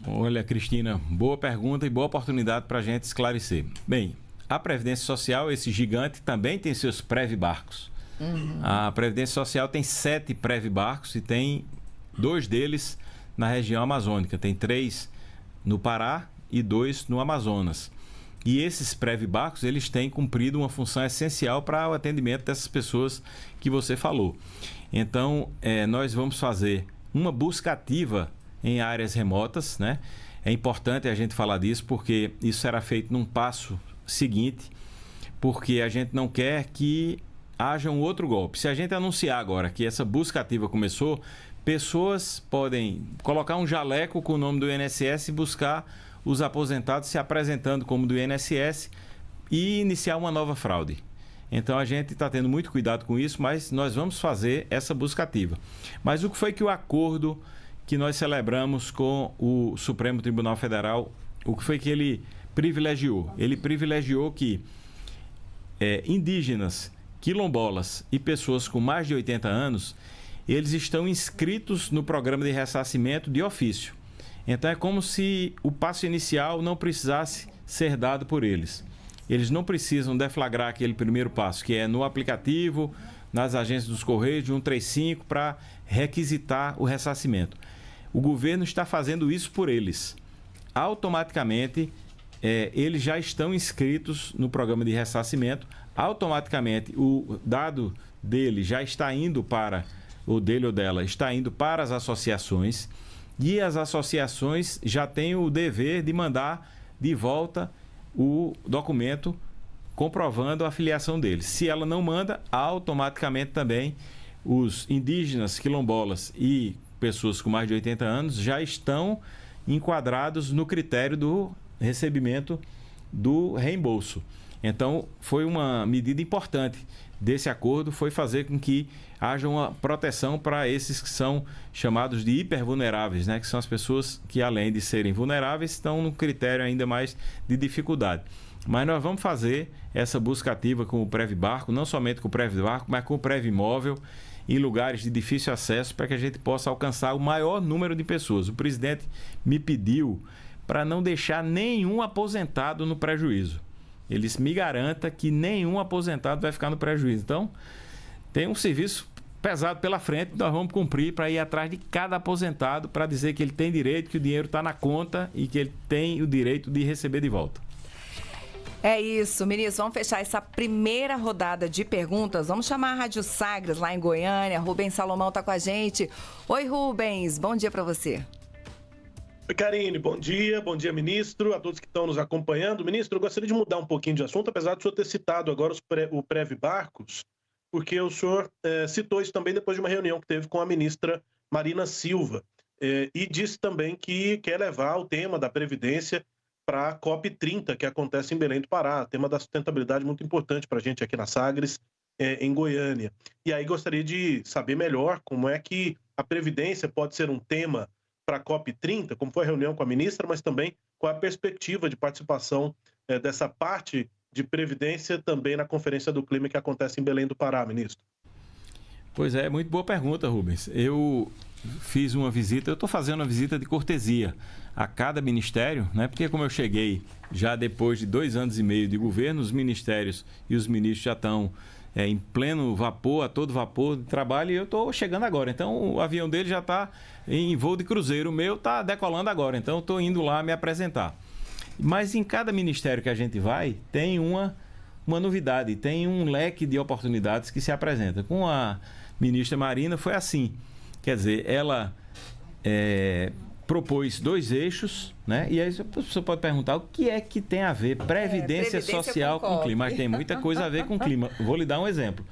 Speaker 2: Olha, Cristina, boa pergunta e boa oportunidade para a gente esclarecer. Bem, a Previdência Social, esse gigante, também tem seus Previbarcos. A Previdência Social tem 7 Previbarcos e tem 2 deles na região amazônica. Tem 3 no Pará e 2 no Amazonas. E esses Previbarcos, eles têm cumprido uma função essencial para o atendimento dessas pessoas que você falou. Então, nós vamos fazer uma busca ativa em áreas remotas, né? É importante a gente falar disso, porque isso será feito num passo seguinte, porque a gente não quer que haja um outro golpe. Se a gente anunciar agora que essa busca ativa começou, pessoas podem colocar um jaleco com o nome do INSS e buscar os aposentados se apresentando como do INSS e iniciar uma nova fraude. Então a gente está tendo muito cuidado com isso, mas nós vamos fazer essa busca ativa. Mas o que foi que o acordo que nós celebramos com o Supremo Tribunal Federal, o que foi que ele privilegiou? Ele privilegiou que indígenas, quilombolas e pessoas com mais de 80 anos, eles estão inscritos no programa de ressarcimento de ofício. Então é como se o passo inicial não precisasse ser dado por eles. Eles não precisam deflagrar aquele primeiro passo, que é no aplicativo, nas agências dos Correios de 135, para requisitar o ressarcimento. O governo está fazendo isso por eles. Automaticamente, eles já estão inscritos no programa de ressarcimento. Automaticamente, o dado dele já está indo para, ou dele ou dela, está indo para as associações. E as associações já têm o dever de mandar de volta o documento comprovando a filiação deles. Se ela não manda, automaticamente também os indígenas, quilombolas e pessoas com mais de 80 anos já estão enquadrados no critério do recebimento do reembolso. Então, foi uma medida importante desse acordo, foi fazer com que haja uma proteção para esses que são chamados de hipervulneráveis, né? Que são as pessoas que, além de serem vulneráveis, estão num critério ainda mais de dificuldade. Mas nós vamos fazer essa busca ativa com o Previbarco, não somente com o Previbarco, mas com o Previmóvel, em lugares de difícil acesso, para que a gente possa alcançar o maior número de pessoas. O presidente me pediu para não deixar nenhum aposentado no prejuízo. Ele me garanta que nenhum aposentado vai ficar no prejuízo. Então, tem um serviço pesado pela frente, nós vamos cumprir para ir atrás de cada aposentado, para dizer que ele tem direito, que o dinheiro está na conta e que ele tem o direito de receber de volta.
Speaker 1: É isso, ministro. Vamos fechar essa primeira rodada de perguntas. Vamos chamar a Rádio Sagres, lá em Goiânia. Rubens Salomão está com a gente. Oi, Rubens. Bom dia para você.
Speaker 10: Oi, Karine. Bom dia, ministro, a todos que estão nos acompanhando. Ministro, eu gostaria de mudar um pouquinho de assunto, apesar do senhor ter citado agora o Previbarcos, porque o senhor citou isso também depois de uma reunião que teve com a ministra Marina Silva, e disse também que quer levar o tema da Previdência para a COP30, que acontece em Belém do Pará, tema da sustentabilidade muito importante para a gente aqui na Sagres, em Goiânia. E aí gostaria de saber melhor como é que a Previdência pode ser um tema para a COP30, como foi a reunião com a ministra, mas também qual é a perspectiva de participação dessa parte de Previdência também na Conferência do Clima que acontece em Belém do Pará, ministro.
Speaker 2: Pois é, muito boa pergunta, Rubens. Eu fiz uma visita, eu estou fazendo uma visita de cortesia a cada ministério, né? Porque como eu cheguei já depois de 2 anos e meio de governo, os ministérios e os ministros já estão em pleno vapor, a todo vapor de trabalho, e eu estou chegando agora. Então, o avião dele já está em voo de cruzeiro, o meu está decolando agora, então estou indo lá me apresentar. Mas em cada ministério que a gente vai, tem uma novidade, tem um leque de oportunidades que se apresenta. Com a ministra Marina foi assim, quer dizer, ela propôs 2 eixos, né? E aí a pessoa pode perguntar o que é que tem a ver Previdência Social com clima. Mas tem muita coisa a ver com clima. Vou lhe dar um exemplo.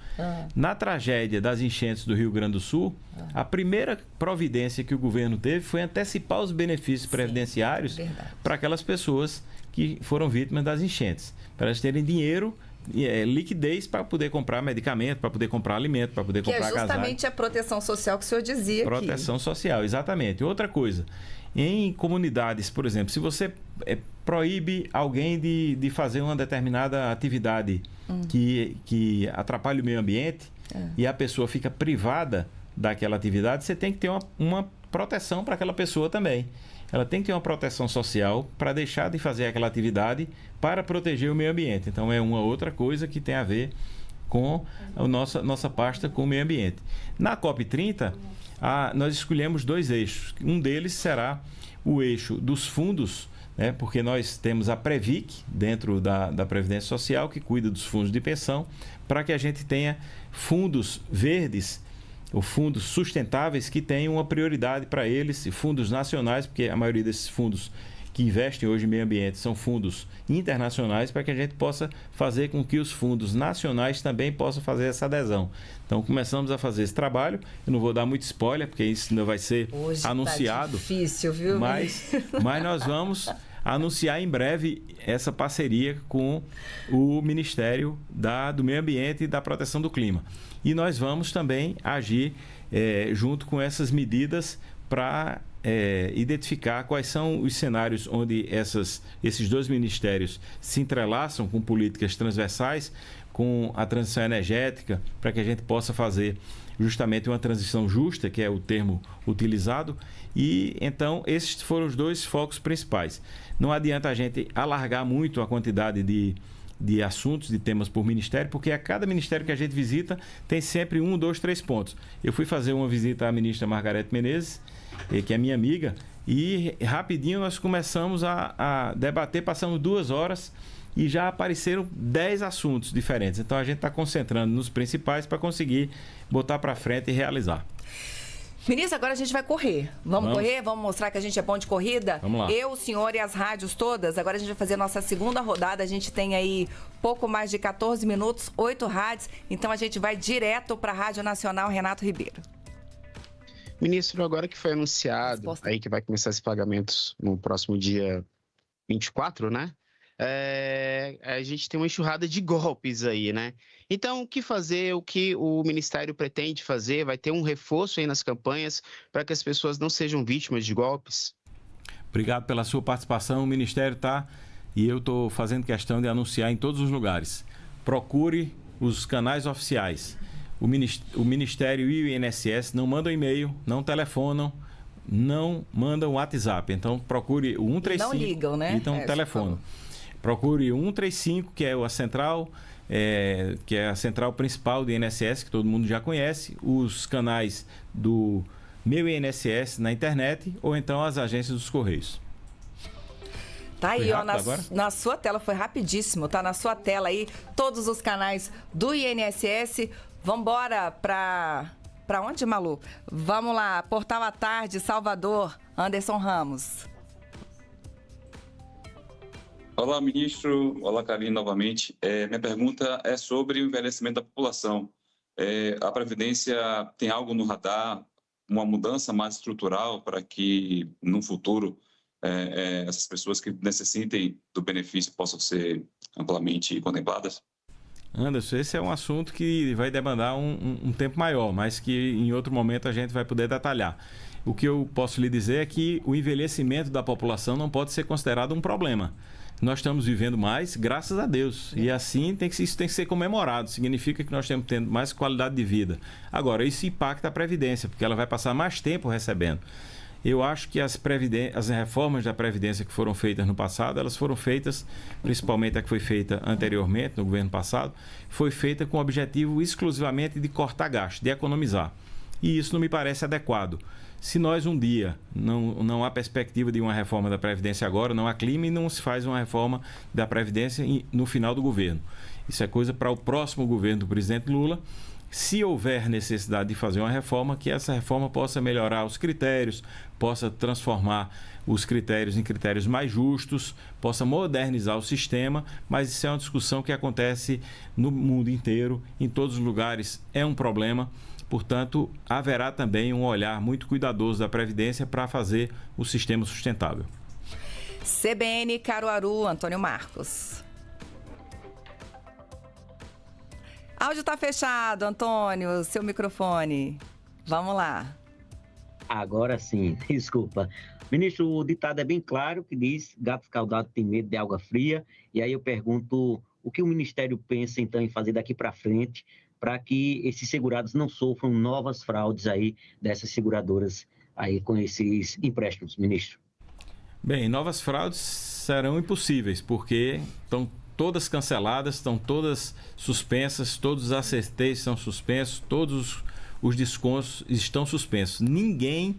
Speaker 2: Na tragédia das enchentes do Rio Grande do Sul, a primeira providência que o governo teve foi antecipar os benefícios previdenciários para aquelas pessoas que foram vítimas das enchentes, para elas terem dinheiro, liquidez para poder comprar medicamento, para poder comprar alimento, para poder comprar agasalho.
Speaker 1: Que é justamente a proteção social que o senhor dizia.
Speaker 2: Proteção social, exatamente. Outra coisa, em comunidades, por exemplo, se você proíbe alguém de fazer uma determinada atividade que atrapalha o meio ambiente e a pessoa fica privada daquela atividade, você tem que ter uma proteção para aquela pessoa também. Ela tem que ter uma proteção social para deixar de fazer aquela atividade para proteger o meio ambiente. Então, é uma outra coisa que tem a ver com a nossa pasta com o meio ambiente. Na COP30, nós escolhemos 2 eixos. Um deles será o eixo dos fundos, né? Porque nós temos a Previc, dentro da Previdência Social, que cuida dos fundos de pensão, para que a gente tenha fundos verdes, ou fundos sustentáveis que tenham uma prioridade para eles, e fundos nacionais, porque a maioria desses fundos que investem hoje em meio ambiente são fundos internacionais, para que a gente possa fazer com que os fundos nacionais também possam fazer essa adesão. Então, começamos a fazer esse trabalho. Eu não vou dar muito spoiler, porque isso ainda vai ser
Speaker 1: hoje
Speaker 2: anunciado.
Speaker 1: Tá difícil, viu?
Speaker 2: Mas nós vamos anunciar em breve essa parceria com o Ministério do Meio Ambiente e da Proteção do Clima. E nós vamos também agir junto com essas medidas para identificar quais são os cenários onde esses dois ministérios se entrelaçam com políticas transversais, com a transição energética, para que a gente possa fazer justamente uma transição justa, que é o termo utilizado. E então esses foram os dois focos principais. Não adianta a gente alargar muito a quantidade de assuntos, de temas por ministério, porque a cada ministério que a gente visita tem sempre 1, 2, 3 pontos. Eu fui fazer uma visita à ministra Margarete Menezes, que é minha amiga, e rapidinho nós começamos a debater, passamos 2 horas e já apareceram 10 assuntos diferentes. Então a gente está concentrando nos principais para conseguir botar para frente e realizar.
Speaker 1: Ministro, agora a gente vai correr. Vamos correr? Vamos mostrar que a gente é bom de corrida?
Speaker 2: Vamos lá.
Speaker 1: Eu, o senhor e as rádios todas. Agora a gente vai fazer a nossa segunda rodada. A gente tem aí pouco mais de 14 minutos, 8 rádios. Então a gente vai direto para a Rádio Nacional Renato Ribeiro.
Speaker 3: Ministro, agora que foi anunciado aí que vai começar esses pagamentos no próximo dia 24, né? A gente tem uma enxurrada de golpes aí, né? Então, o que fazer, o que o Ministério pretende fazer? Vai ter um reforço aí nas campanhas para que as pessoas não sejam vítimas de golpes?
Speaker 2: Obrigado pela sua participação. O Ministério está, e eu estou fazendo questão de anunciar em todos os lugares. Procure os canais oficiais. O Ministério e o INSS não mandam e-mail, não telefonam, não mandam WhatsApp. Então, procure o 135. Não ligam, né? Então, telefonam. Procure o 135, que é a central, que é a central principal do INSS, que todo mundo já conhece, os canais do Meu INSS na internet, ou então as agências dos Correios.
Speaker 1: Tá aí, ó, na sua tela, foi rapidíssimo, tá na sua tela aí, todos os canais do INSS. Vambora para onde, Malu? Vamos lá, Portal à Tarde, Salvador, Anderson Ramos.
Speaker 5: Olá, ministro. Olá, Karine, novamente. Minha pergunta é sobre o envelhecimento da população. A Previdência tem algo no radar, uma mudança mais estrutural para que, no futuro, essas pessoas que necessitem do benefício possam ser amplamente contempladas?
Speaker 2: Anderson, esse é um assunto que vai demandar um tempo maior, mas que em outro momento a gente vai poder detalhar. O que eu posso lhe dizer é que o envelhecimento da população não pode ser considerado um problema. Nós estamos vivendo mais, graças a Deus. E assim isso tem que ser comemorado. Significa que nós estamos tendo mais qualidade de vida. Agora, isso impacta a Previdência, porque ela vai passar mais tempo recebendo. Eu acho que as reformas da Previdência que foram feitas no passado, elas foram feitas, principalmente a que foi feita anteriormente, no governo passado, foi feita com o objetivo exclusivamente de cortar gasto, de economizar. E isso não me parece adequado. Se nós um dia, não há perspectiva de uma reforma da Previdência agora, não há clima e não se faz uma reforma da Previdência no final do governo. Isso é coisa para o próximo governo do presidente Lula. Se houver necessidade de fazer uma reforma, que essa reforma possa melhorar os critérios, possa transformar os critérios em critérios mais justos, possa modernizar o sistema, mas isso é uma discussão que acontece no mundo inteiro, em todos os lugares é um problema. Portanto, haverá também um olhar muito cuidadoso da Previdência para fazer o sistema sustentável.
Speaker 1: CBN Caruaru, Antônio Marcos. Áudio está fechado, Antônio, seu microfone. Vamos lá.
Speaker 6: Agora sim, desculpa. Ministro, o ditado é bem claro que diz: gato escaldado tem medo de água fria. E aí eu pergunto, o que o Ministério pensa então em fazer daqui para frente para que esses segurados não sofram novas fraudes aí dessas seguradoras aí com esses empréstimos, ministro?
Speaker 2: Bem, novas fraudes serão impossíveis, porque estão todas canceladas, estão todas suspensas, todos os acerteios estão suspensos, todos os descontos estão suspensos. Ninguém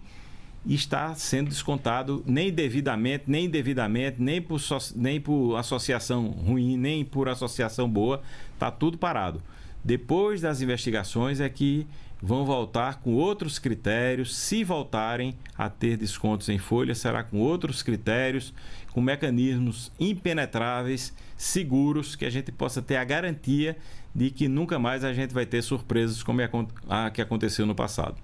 Speaker 2: está sendo descontado nem devidamente, nem indevidamente, nem por associação ruim, nem por associação boa. Está tudo parado. Depois das investigações é que vão voltar com outros critérios. Se voltarem a ter descontos em folha, será com outros critérios, com mecanismos impenetráveis, seguros, que a gente possa ter a garantia de que nunca mais a gente vai ter surpresas como a que aconteceu no passado.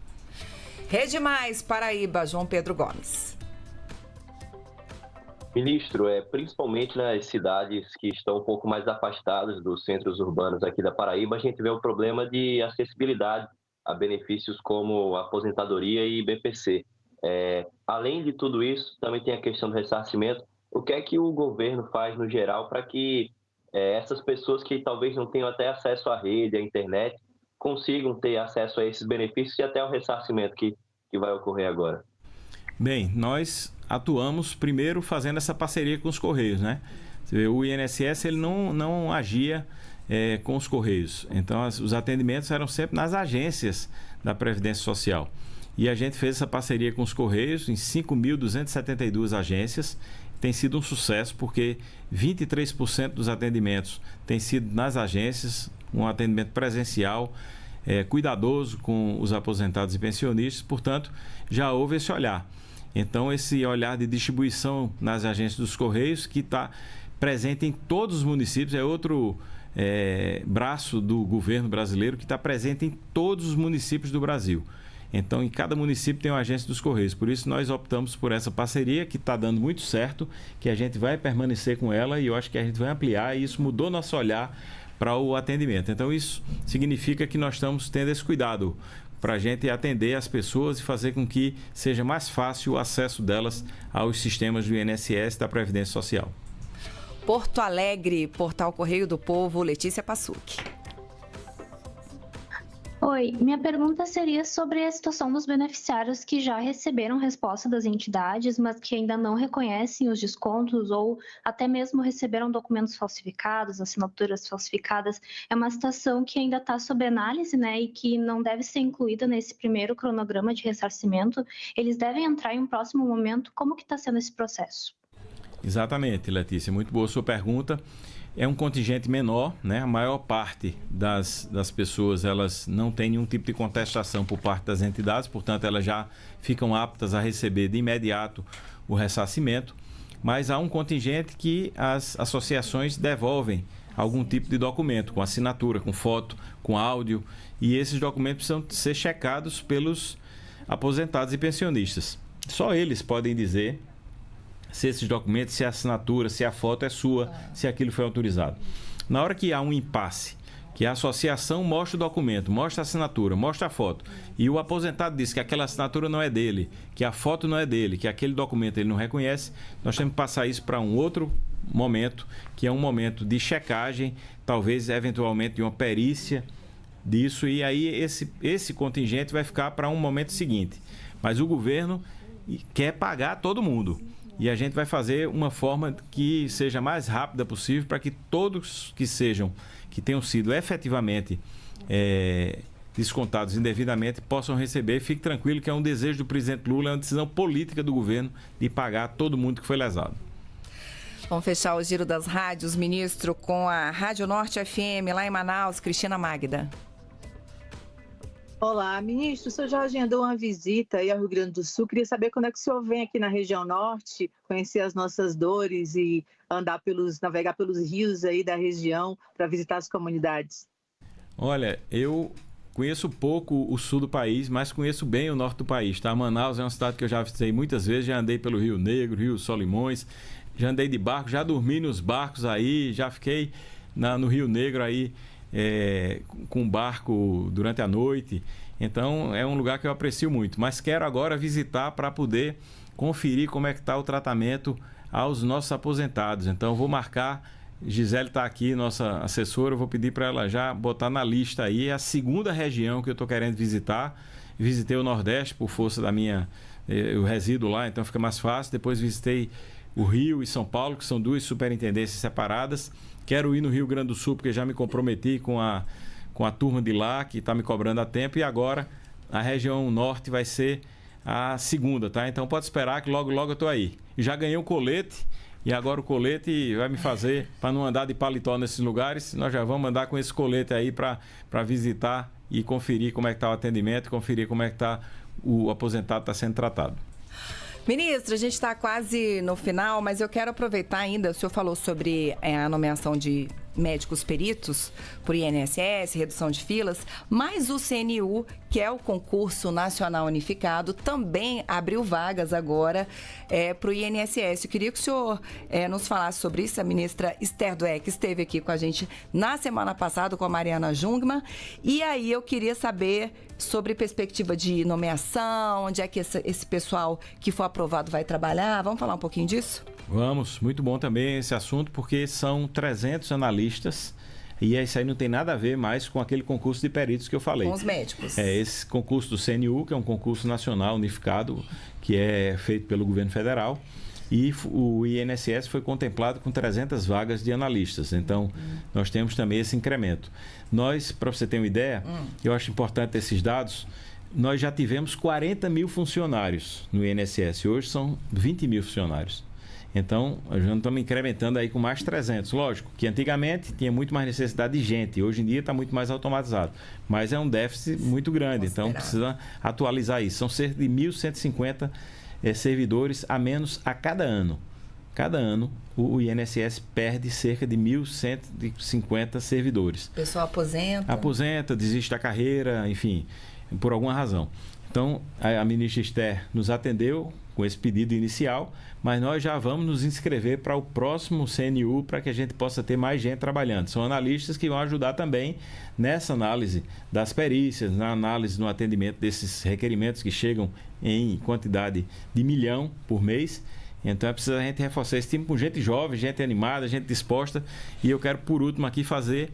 Speaker 1: Rede Mais Paraíba, João Pedro Gomes.
Speaker 7: Ministro, principalmente nas cidades que estão um pouco mais afastadas dos centros urbanos aqui da Paraíba, a gente vê o problema de acessibilidade a benefícios como aposentadoria e BPC. Além de tudo isso, também tem a questão do ressarcimento. O que é que o governo faz no geral para que essas pessoas que talvez não tenham até acesso à rede, à internet, consigam ter acesso a esses benefícios e até ao ressarcimento que vai ocorrer agora?
Speaker 2: Bem, nós atuamos primeiro fazendo essa parceria com os Correios, né? O INSS ele não agia com os Correios. Então, os atendimentos eram sempre nas agências da Previdência Social. E a gente fez essa parceria com os Correios em 5.272 agências. Tem sido um sucesso porque 23% dos atendimentos têm sido nas agências, um atendimento presencial, cuidadoso com os aposentados e pensionistas. Portanto, já houve esse olhar. Então, esse olhar de distribuição nas agências dos Correios, que está presente em todos os municípios, é outro braço do governo brasileiro que está presente em todos os municípios do Brasil. Então, em cada município tem uma agência dos Correios. Por isso, nós optamos por essa parceria que está dando muito certo, que a gente vai permanecer com ela e eu acho que a gente vai ampliar e isso mudou nosso olhar para o atendimento. Então, isso significa que nós estamos tendo esse cuidado para a gente atender as pessoas e fazer com que seja mais fácil o acesso delas aos sistemas do INSS e da Previdência Social.
Speaker 1: Porto Alegre, Portal Correio do Povo, Letícia Passucchi.
Speaker 8: Oi, minha pergunta seria sobre a situação dos beneficiários que já receberam resposta das entidades, mas que ainda não reconhecem os descontos ou até mesmo receberam documentos falsificados, assinaturas falsificadas. É uma situação que ainda está sob análise, né, e que não deve ser incluída nesse primeiro cronograma de ressarcimento. Eles devem entrar em um próximo momento. Como que está sendo esse processo?
Speaker 2: Exatamente, Letícia. Muito boa sua pergunta. É um contingente menor, né? A maior parte das pessoas elas não tem nenhum tipo de contestação por parte das entidades, portanto elas já ficam aptas a receber de imediato o ressarcimento, mas há um contingente que as associações devolvem algum tipo de documento, com assinatura, com foto, com áudio, e esses documentos precisam ser checados pelos aposentados e pensionistas. Só eles podem dizer se esses documentos, se a assinatura, se a foto é sua, se aquilo foi autorizado. Na hora que há um impasse, que a associação mostra o documento, mostra a assinatura, mostra a foto, e o aposentado diz que aquela assinatura não é dele, que a foto não é dele, que aquele documento ele não reconhece, nós temos que passar isso para um outro momento, que é um momento de checagem, talvez eventualmente de uma perícia disso, e aí esse contingente vai ficar para um momento seguinte. Mas o governo quer pagar todo mundo. E a gente vai fazer uma forma que seja mais rápida possível para que todos que tenham sido efetivamente descontados indevidamente possam receber. Fique tranquilo que é um desejo do presidente Lula, é uma decisão política do governo de pagar todo mundo que foi lesado.
Speaker 1: Vamos fechar o giro das rádios, ministro, com a Rádio Norte FM, lá em Manaus, Cristina Magda.
Speaker 9: Olá, ministro. O senhor já agendou uma visita aí ao Rio Grande do Sul. Queria saber quando é que o senhor vem aqui na região norte, conhecer as nossas dores e navegar pelos rios aí da região para visitar as comunidades.
Speaker 2: Olha, eu conheço pouco o sul do país, mas conheço bem o norte do país, tá? Manaus é uma cidade que eu já visitei muitas vezes, já andei pelo Rio Negro, Rio Solimões, já andei de barco, já dormi nos barcos aí, já fiquei no Rio Negro aí, com barco durante a noite. Então é um lugar que eu aprecio muito, mas quero agora visitar para poder conferir como é que está o tratamento aos nossos aposentados. Então eu vou marcar, Gisele está aqui, nossa assessora, eu vou pedir para ela já botar na lista aí a segunda região que eu estou querendo visitar. Visitei o Nordeste por força da eu resido lá, então fica mais fácil. Depois visitei o Rio e São Paulo, que são duas superintendências separadas. Quero ir no Rio Grande do Sul, porque já me comprometi com a turma de lá, que está me cobrando a tempo. E agora a região norte vai ser a segunda, tá? Então pode esperar que logo, logo eu estou aí. Já ganhei um colete e agora o colete vai me fazer para não andar de paletó nesses lugares. Nós já vamos andar com esse colete aí para visitar e conferir como é que está o atendimento, conferir como é que o aposentado está sendo tratado.
Speaker 1: Ministro, a gente está quase no final, mas eu quero aproveitar ainda, o senhor falou sobre a nomeação de médicos peritos por INSS, redução de filas, mas o CNU, que é o Concurso Nacional Unificado, também abriu vagas agora para o INSS. Eu queria que o senhor nos falasse sobre isso. A ministra Esther Dweck esteve aqui com a gente na semana passada com a Mariana Jungmann, e aí eu queria saber sobre perspectiva de nomeação, onde é que esse pessoal que for aprovado vai trabalhar. Vamos falar um pouquinho disso?
Speaker 2: Vamos, muito bom também esse assunto, porque são 300 analistas e isso aí não tem nada a ver mais com aquele concurso de peritos que eu falei.
Speaker 1: Com os médicos.
Speaker 2: Esse concurso do CNU, que é um concurso nacional unificado, que é feito pelo governo federal, e o INSS foi contemplado com 300 vagas de analistas. Então, nós temos também esse incremento. Nós, para você ter uma ideia, eu acho importante esses dados, nós já tivemos 40 mil funcionários no INSS, hoje são 20 mil funcionários. Então, nós já estamos incrementando aí com mais 300. Lógico que antigamente tinha muito mais necessidade de gente, hoje em dia está muito mais automatizado. Mas é um déficit muito grande, então precisa atualizar isso. São cerca de 1.150 servidores a menos a cada ano. Cada ano, o INSS perde cerca de 1.150 servidores.
Speaker 1: O pessoal aposenta.
Speaker 2: Aposenta, desiste da carreira, enfim, por alguma razão. Então, a ministra Esther nos atendeu com esse pedido inicial, mas nós já vamos nos inscrever para o próximo CNU para que a gente possa ter mais gente trabalhando. São analistas que vão ajudar também nessa análise das perícias, na análise no atendimento desses requerimentos que chegam em quantidade de 1 milhão por mês. Então é preciso a gente reforçar esse time com gente jovem, gente animada, gente disposta. E eu quero, por último, aqui fazer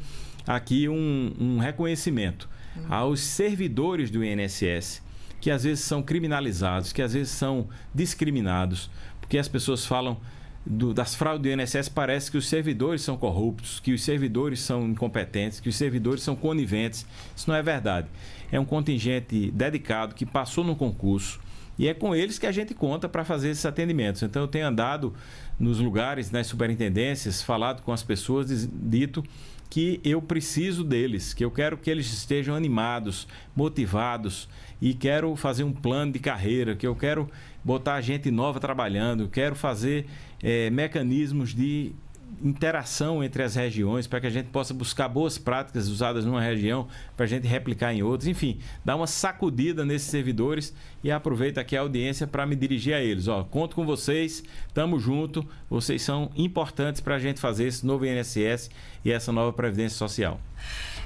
Speaker 2: aqui um reconhecimento aos servidores do INSS, que às vezes são criminalizados, que às vezes são discriminados, porque as pessoas falam das fraudes do INSS, parece que os servidores são corruptos, que os servidores são incompetentes, que os servidores são coniventes. Isso não é verdade. É um contingente dedicado que passou no concurso e é com eles que a gente conta para fazer esses atendimentos. Então eu tenho andado nos lugares, nas superintendências, falado com as pessoas, dito que eu preciso deles, que eu quero que eles estejam animados, motivados e quero fazer um plano de carreira, que eu quero botar gente nova trabalhando, quero fazer mecanismos de interação entre as regiões para que a gente possa buscar boas práticas usadas numa região para a gente replicar em outras, enfim, dar uma sacudida nesses servidores e aproveito aqui a audiência para me dirigir a eles. Conto com vocês, tamo junto, vocês são importantes para a gente fazer esse novo INSS e essa nova Previdência Social.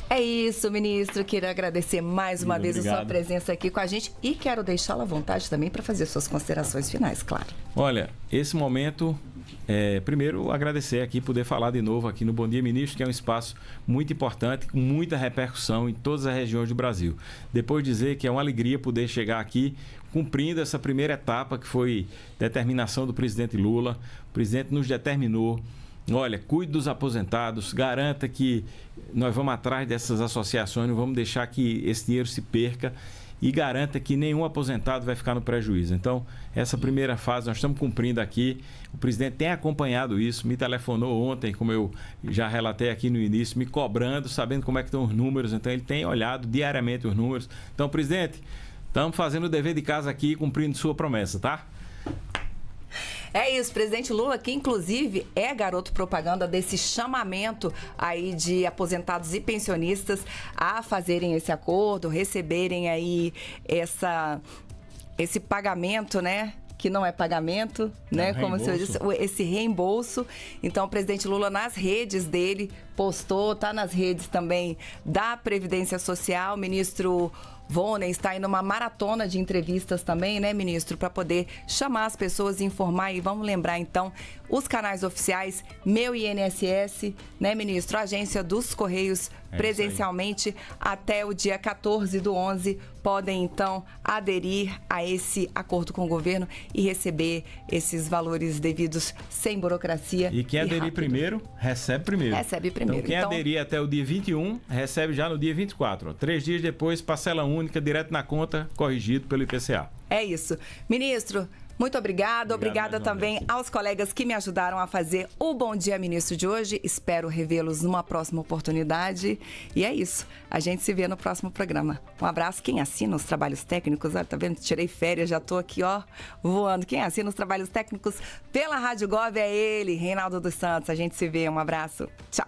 Speaker 1: É isso, ministro. Quero agradecer mais uma vez
Speaker 2: obrigado.
Speaker 1: A sua presença aqui com a gente e quero deixá-la à vontade também para fazer suas considerações finais, claro.
Speaker 2: Olha, esse momento, primeiro agradecer aqui, poder falar de novo aqui no Bom Dia Ministro, que é um espaço muito importante, com muita repercussão em todas as regiões do Brasil. Depois dizer que é uma alegria poder chegar aqui cumprindo essa primeira etapa, que foi determinação do presidente Lula. O presidente nos determinou: olha, cuide dos aposentados, garanta que nós vamos atrás dessas associações, não vamos deixar que esse dinheiro se perca e garanta que nenhum aposentado vai ficar no prejuízo. Então, essa primeira fase nós estamos cumprindo aqui. O presidente tem acompanhado isso, me telefonou ontem, como eu já relatei aqui no início, me cobrando, sabendo como é que estão os números. Então, ele tem olhado diariamente os números. Então, presidente, estamos fazendo o dever de casa aqui, cumprindo sua promessa, tá?
Speaker 1: É isso, presidente Lula, que inclusive é garoto propaganda desse chamamento aí de aposentados e pensionistas a fazerem esse acordo, receberem aí esse pagamento, né? Que não é pagamento, né? Como o senhor disse, esse reembolso. Então, o presidente Lula, nas redes dele, postou, está nas redes também da Previdência Social. O ministro Vonner está aí numa maratona de entrevistas também, né, ministro? Para poder chamar as pessoas e informar. E vamos lembrar, então, os canais oficiais, Meu INSS, né, ministro? A Agência dos Correios, presencialmente, até o dia 14/11, podem, então, aderir a esse acordo com o governo e receber esses valores devidos sem burocracia.
Speaker 2: E quem aderir
Speaker 1: rápido.
Speaker 2: Primeiro, recebe primeiro.
Speaker 1: Recebe primeiro.
Speaker 2: Então, quem aderir até o dia 21, recebe já no dia 24. 3 dias depois, parcela única, direto na conta, corrigido pelo IPCA.
Speaker 1: É isso. Ministro, Muito obrigada também aos colegas que me ajudaram a fazer o Bom Dia Ministro de hoje. Espero revê-los numa próxima oportunidade. E é isso. A gente se vê no próximo programa. Um abraço. Quem assina os trabalhos técnicos, olha, tá vendo? Tirei férias, já tô aqui, ó, voando. Quem assina os trabalhos técnicos pela Rádio Gov é ele, Reinaldo dos Santos. A gente se vê. Um abraço. Tchau.